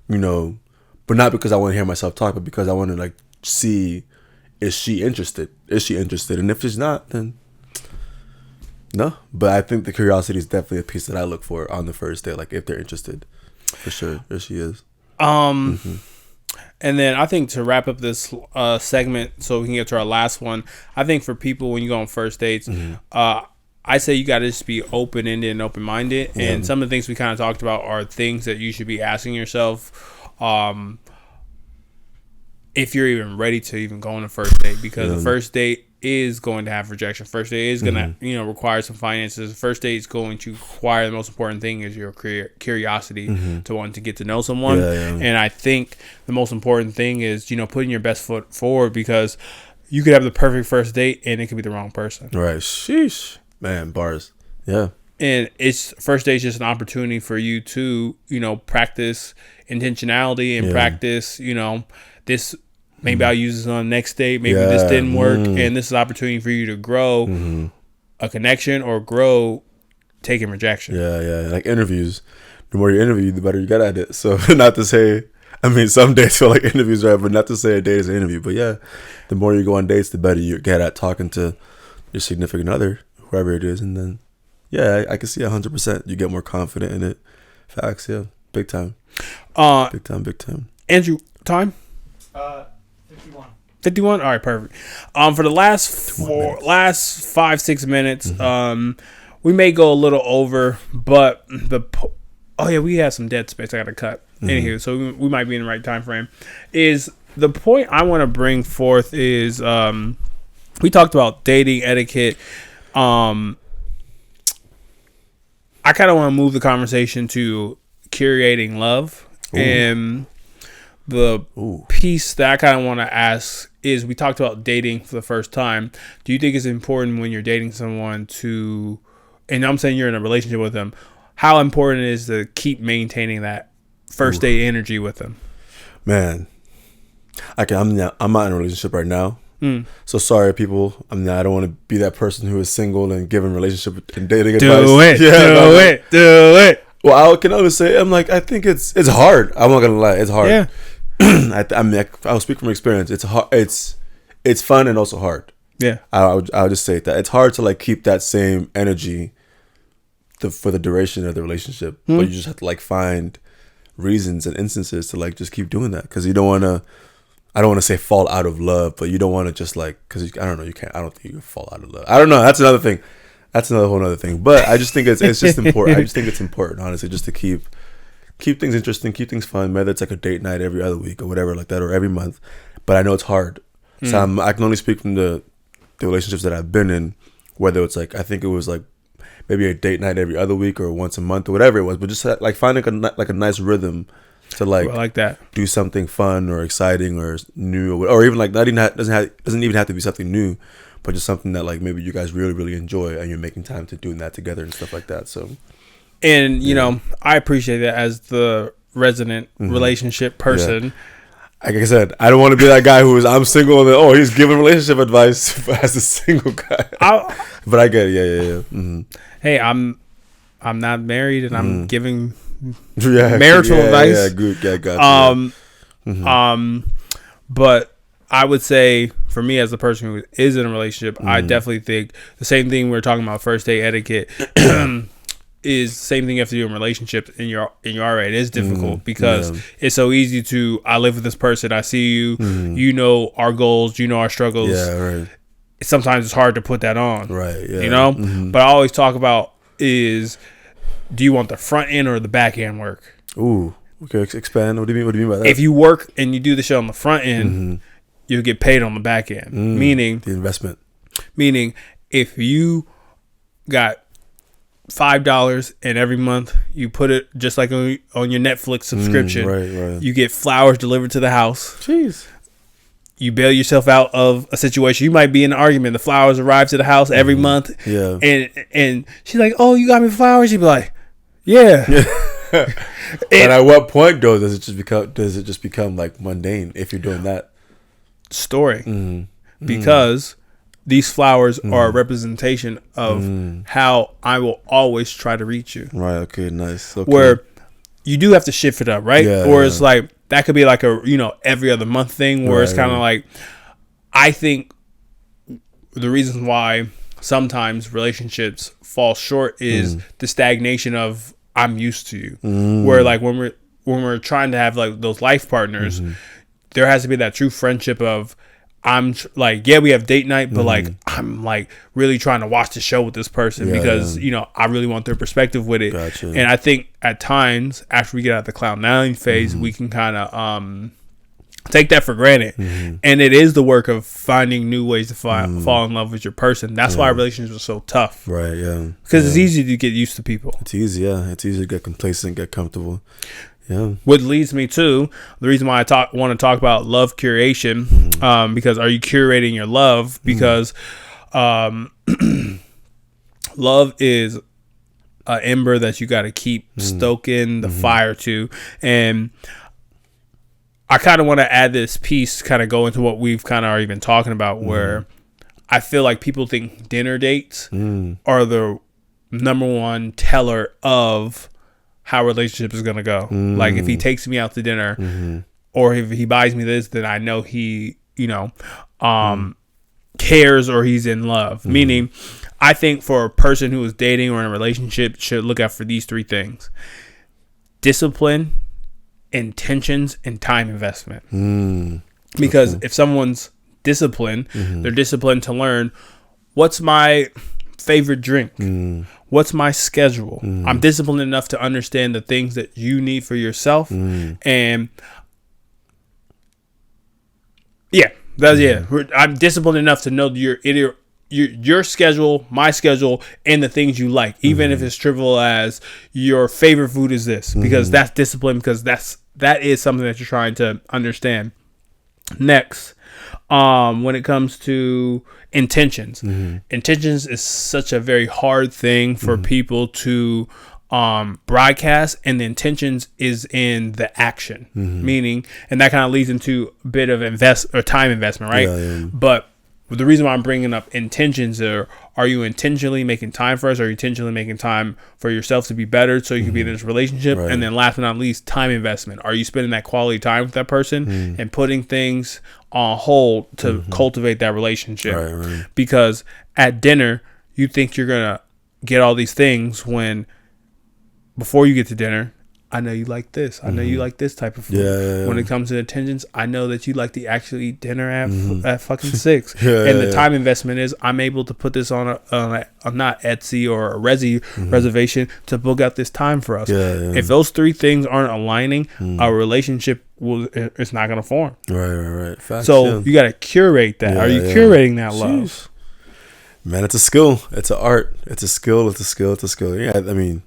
you know, but not because I want to hear myself talk, but because I want to like see, is she interested? And if she's not, then no. But I think the curiosity is definitely a piece that I look for on the first date. Like if they're interested, for sure, there she is. And then I think to wrap up this segment so we can get to our last one, I think for people when you go on first dates, I say you got to just be open-ended and open-minded. And some of the things we kind of talked about are things that you should be asking yourself if you're even ready to even go on a first date. Because the first date is going to have rejection. First date is going to require some finances. First date is going to require the most important thing is your curiosity to want to get to know someone. And I think the most important thing is putting your best foot forward, because you could have the perfect first date and it could be the wrong person. Right. Sheesh, man, bars. Yeah. And it's first date is just an opportunity for you to practice intentionality and practice this. Maybe I'll use this on the next date. Maybe this didn't work. And this is an opportunity for you to grow a connection or grow taking rejection. Yeah. Like interviews. The more you interview, the better you get at it. So not to say, I mean, some dates feel like interviews, right? But not to say a date is an interview. But yeah, the more you go on dates, the better you get at talking to your significant other, whoever it is. And then, yeah, I can see 100%. You get more confident in it. Facts, yeah. Big time. Big time. Andrew, time? 51. All right, perfect. For the last 5-6 minutes, we may go a little over, but we have some dead space I got to cut in here, so we might be in the right time frame. Is the point I want to bring forth is we talked about dating etiquette. I kind of want to move the conversation to curating love. And the piece that I kind of want to ask is we talked about dating for the first time. Do you think it's important when you're dating someone to, and I'm saying you're in a relationship with them, how important it is to keep maintaining that first date energy with them? Man, I'm not in a relationship right now. So sorry, people. I don't want to be that person who is single and giving relationship and dating advice. Do it. Well, I can always say, I think it's hard. I'm not gonna lie, it's hard. Yeah. I'll speak from experience. It's hard. It's fun and also hard. Yeah. I'll just say that it's hard to keep that same energy for the duration of the relationship, but you just have to find reasons and instances to just keep doing that, because you don't want to. I don't want to say fall out of love, but you don't want to just because I don't know, you can't. I don't think you can fall out of love. I don't know. That's another thing. That's another whole other thing. But I just think it's just important. I just think it's important, honestly, just to keep things interesting, keep things fun. Whether it's a date night every other week or whatever like that, or every month. But I know it's hard. So I can only speak from the relationships that I've been in. Whether it's I think it was maybe a date night every other week or once a month or whatever it was. But just finding a nice rhythm to I like that. Do something fun or exciting or new or even doesn't even have to be something new, but just something that maybe you guys really, really enjoy and you're making time to doing that together and stuff like that. So, and you know, I appreciate that as the resident relationship person. Yeah. Like I said, I don't want to be that guy who is I'm single and he's giving relationship advice as a single guy. But I get it. Yeah. Mm-hmm. Hey, I'm not married and I'm giving marital advice. Yeah, good. Yeah, gotcha. But I would say for me as a person who is in a relationship, I definitely think the same thing we're talking about first date etiquette is the same thing you have to do in relationships in your it is difficult because it's so easy to I live with this person, I see you, you know our goals, you know our struggles. Yeah, right. Sometimes it's hard to put that on. Right. Yeah. You know? But I always talk about is do you want the front end or the back end work? Ooh. Okay, expand. What do you mean by that? If you work and you do the shit on the front end, you'll get paid on the back end. Meaning the investment. Meaning if you got $5 and every month you put it just like on your Netflix subscription, right. You get flowers delivered to the house. Jeez. You bail yourself out of a situation. You might be in an argument. The flowers arrive to the house every month. Yeah. And she's like, "Oh, you got me flowers?" She'd be like, "Yeah." And at what point though does it just become mundane if you're doing that? Story. Because these flowers are a representation of how I will always try to reach you. Right. Okay. Nice. Okay. Where you do have to shift it up, right? Yeah, or it's that could be a every other month thing where it's kind of I think the reason why sometimes relationships fall short is the stagnation of I'm used to you. Where when we're trying to have those life partners, there has to be that true friendship of I'm we have date night, but I'm really trying to watch the show with this person because I really want their perspective with it. Gotcha. And I think at times after we get out of the cloud nine phase, we can kind of take that for granted. And it is the work of finding new ways to fall in love with your person. That's why relationships are so tough. Right. Yeah. Because it's easy to get used to people. It's easy. Yeah. It's easy to get complacent, get comfortable. Yeah. What leads me to the reason why I want to talk about love curation, because are you curating your love? Because love is an ember that you got to keep stoking the fire to. And I kind of want to add this piece, kind of go into what we've kind of already been talking about, where I feel like people think dinner dates are the number one teller of how a relationship is gonna go. If he takes me out to dinner, or if he buys me this, then I know he, cares or he's in love. Meaning, I think for a person who is dating or in a relationship should look out for these three things: discipline, intentions, and time investment. Because if someone's disciplined, they're disciplined to learn what's my favorite drink. What's my schedule? I'm disciplined enough to understand the things that you need for yourself. And I'm disciplined enough to know your schedule, my schedule, and the things you like, even if it's trivial as your favorite food is this, because that's discipline, because that is something that you're trying to understand. Next, when it comes to intentions. Intentions is such a very hard thing for people to broadcast, and the intentions is in the action, meaning, and that kind of leads into a bit of time investment, right? But the reason why I'm bringing up intentions are you intentionally making time for us? Are you intentionally making time for yourself to be better so you can be in this relationship? And then last but not least, time investment. Are you spending that quality time with that person and putting things on hold to cultivate that relationship? Because at dinner, you think you're going to get all these things when before you get to dinner, I know you like this. I know you like this type of food. When it comes to intentions, I know that you like to actually eat dinner at fucking 6. And the time investment is I'm able to put this on a not Etsy or a Resi reservation to book out this time for us. If those 3 things aren't aligning, our relationship it's not going to form. Right. Facts, so you got to curate that. Are you curating that love? Man, it's a skill. It's an art. It's a skill. Yeah, I mean,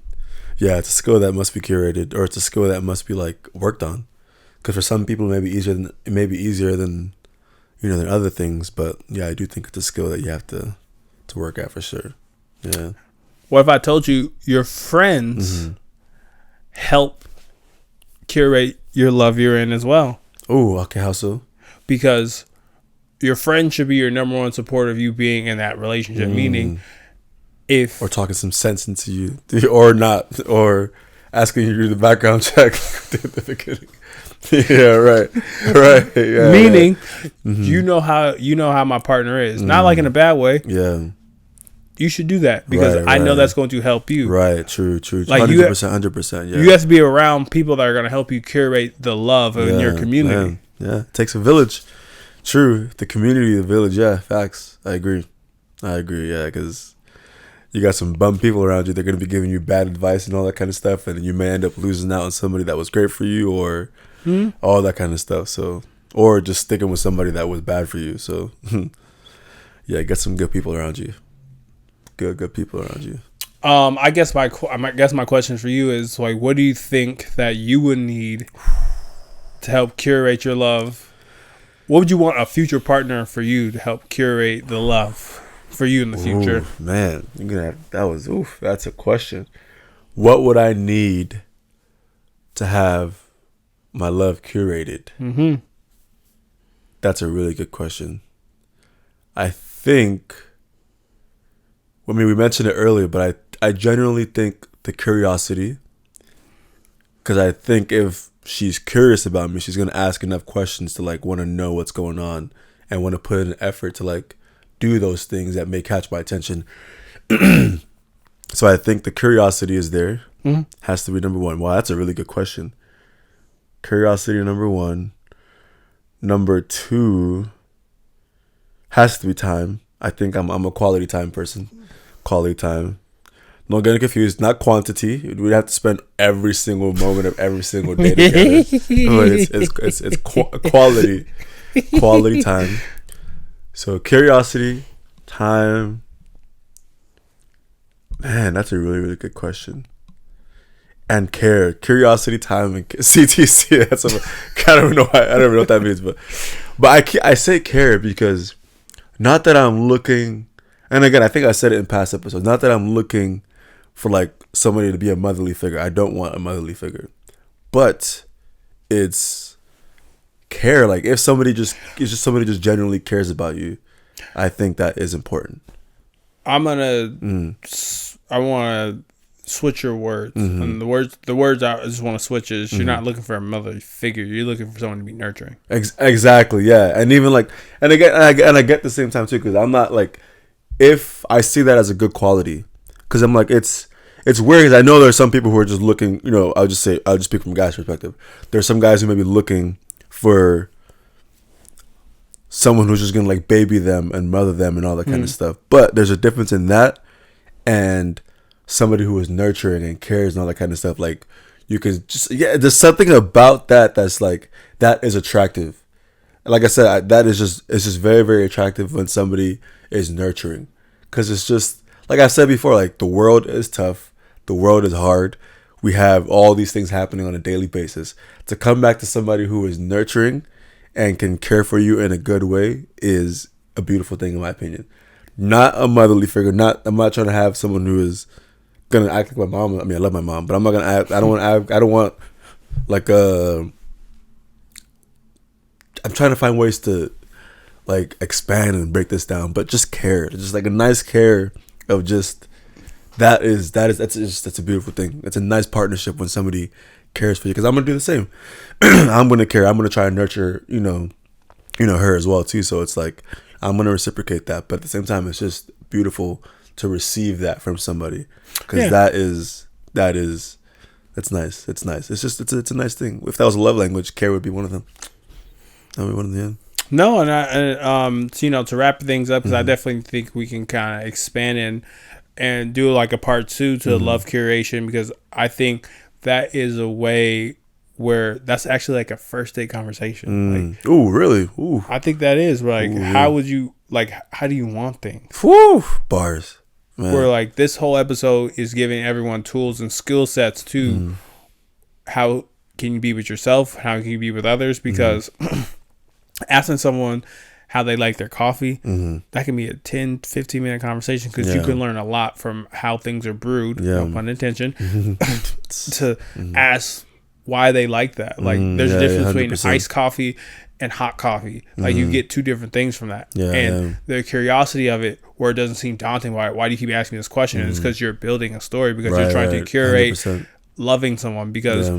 yeah, it's a skill that must be curated, or it's a skill that must be like worked on. Because for some people, it may be easier than than other things. But yeah, I do think it's a skill that you have to work at for sure. Yeah. What if I told you your friends help curate your love you're in as well? Oh, okay. How so? Because your friend should be your number one supporter of you being in that relationship. Meaning, or talking some sense into you, or not, or asking you to do the background check at the beginning. Yeah, right. Yeah, meaning, you know how my partner is, not like in a bad way. Yeah, you should do that because I know that's going to help you. Right. True. Like 100%. Yeah, you have to be around people that are going to help you curate the love in your community. Yeah, it takes a village. True, the community, the village. Yeah, facts. I agree. Yeah, because you got some bum people around you. They're going to be giving you bad advice and all that kind of stuff. And you may end up losing out on somebody that was great for you or all that kind of stuff. So, or just sticking with somebody that was bad for you. So, yeah, get some good people around you. Good people around you. I guess my question for you is like, what do you think that you would need to help curate your love? What would you want a future partner for you to help curate the love for you in the future? Ooh, man, that's a question. What would I need to have my love curated? That's a really good question. I think, I mean, we mentioned it earlier, but I generally think the curiosity, because I think if she's curious about me, she's going to ask enough questions to like want to know what's going on and want to put in an effort to like do those things that may catch my attention. So I think the curiosity is there. Has to be number one. Wow, that's a really good question. Curiosity, number one. Number two has to be time. I think I'm a quality time person. Quality time. Don't get confused. Not quantity. We'd have to spend every single moment of every single day together. But it's quality. Quality time. So curiosity, time. Man, that's a really, really good question. And care. Curiosity, time, and CTC. That's I don't even know what that means, but I say care because not that I'm looking, and again, I think I said it in past episodes, not that I'm looking for like somebody to be a motherly figure. I don't want a motherly figure, but it's care. Like if somebody just genuinely cares about you, I think that is important. I want to switch your words, and the words I just want to switch is you're not looking for a motherly figure. You're looking for someone to be nurturing. Exactly. Yeah, and even like, and again, I get the same time too, because I'm not like, if I see that as a good quality. Because I'm like, it's weird because I know there's some people who are just looking, I'll just speak from a guy's perspective. There's some guys who may be looking for someone who's just going to like baby them and mother them and all that kind of stuff. But there's a difference in that and somebody who is nurturing and cares and all that kind of stuff. Like you can there's something about that that's like, that is attractive. Like I said, it's just very, very attractive when somebody is nurturing. Because it's just, like I said before, like the world is tough. The world is hard. We have all these things happening on a daily basis. To come back to somebody who is nurturing and can care for you in a good way is a beautiful thing in my opinion. Not a motherly figure. I'm not trying to have someone who is gonna act like my mom. I mean, I love my mom, but I'm not gonna act. I don't want like I'm trying to find ways to like expand and break this down, but just care. Just like a nice care of just that's a beautiful thing. It's a nice partnership when somebody cares for you, because I'm gonna do the same. I'm gonna care. I'm gonna try and nurture her as well too. So it's like I'm gonna reciprocate that, but at the same time, it's just beautiful to receive that from somebody, because that's nice. It's nice. It's a nice thing. If that was a love language, care would be one of them. That would be one of them. No, and to wrap things up, because I definitely think we can kind of expand and do like a part 2 to love curation, because I think that is a way where that's actually like a first date conversation. Like, ooh, really? Ooh. I think that is like, how would you how do you want things? Whew, bars. Man. Where like this whole episode is giving everyone tools and skill sets to how can you be with yourself, how can you be with others, because asking someone how they like their coffee, that can be a 10-15 minute conversation, because you can learn a lot from how things are brewed, no pun intended, to ask why they like that. Like there's a difference 100%. between iced coffee and hot coffee. Like you get two different things from that. The curiosity of it, where it doesn't seem daunting, why do you keep asking this question? It's because you're building a story, because you're trying to curate 100%. Loving someone, because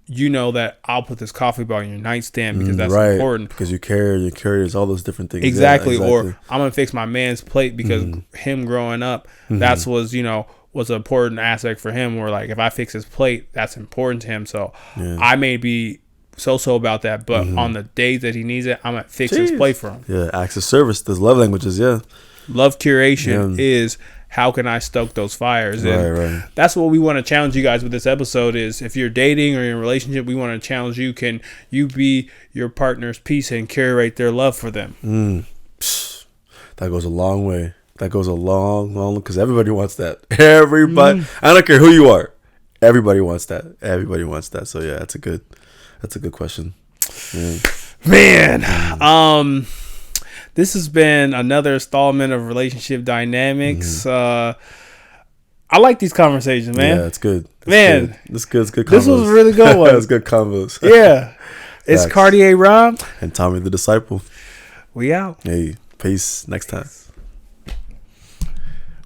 you know that I'll put this coffee bar on your nightstand because that's important. Because you care, you're curious, all those different things. Exactly. Or I'm going to fix my man's plate because him growing up, that's was an important aspect for him, where like if I fix his plate, that's important to him. So I may be so about that, but on the days that he needs it, I'm going to fix his plate for him. Yeah, acts of service. There's love languages, Love curation is how can I stoke those fires? And that's what we want to challenge you guys with this episode is, if you're dating or in a relationship, we want to challenge you. Can you be your partner's piece and curate their love for them? That goes a long way. That goes a long, because everybody wants that. Everybody. I don't care who you are. Everybody wants that. Everybody wants that. So yeah, that's a good question. Man. This has been another installment of Relationship Dynamics. I like these conversations, man. Yeah, it's good. It's good combos. This was a really good one. It's good combos. Yeah. It's Facts. Cartier Rob. And Tommy the Disciple. We out. Hey, peace. Next time.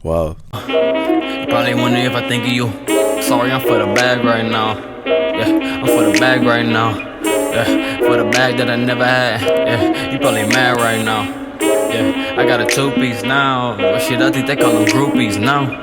Wow. Probably wondering if I think of you. Sorry, I'm for the bag right now. Yeah, I'm for the bag right now. Yeah, for the bag that I never had. Yeah, you probably mad right now. Yeah, I got a 2-piece now. But shit, I think they call them groupies now.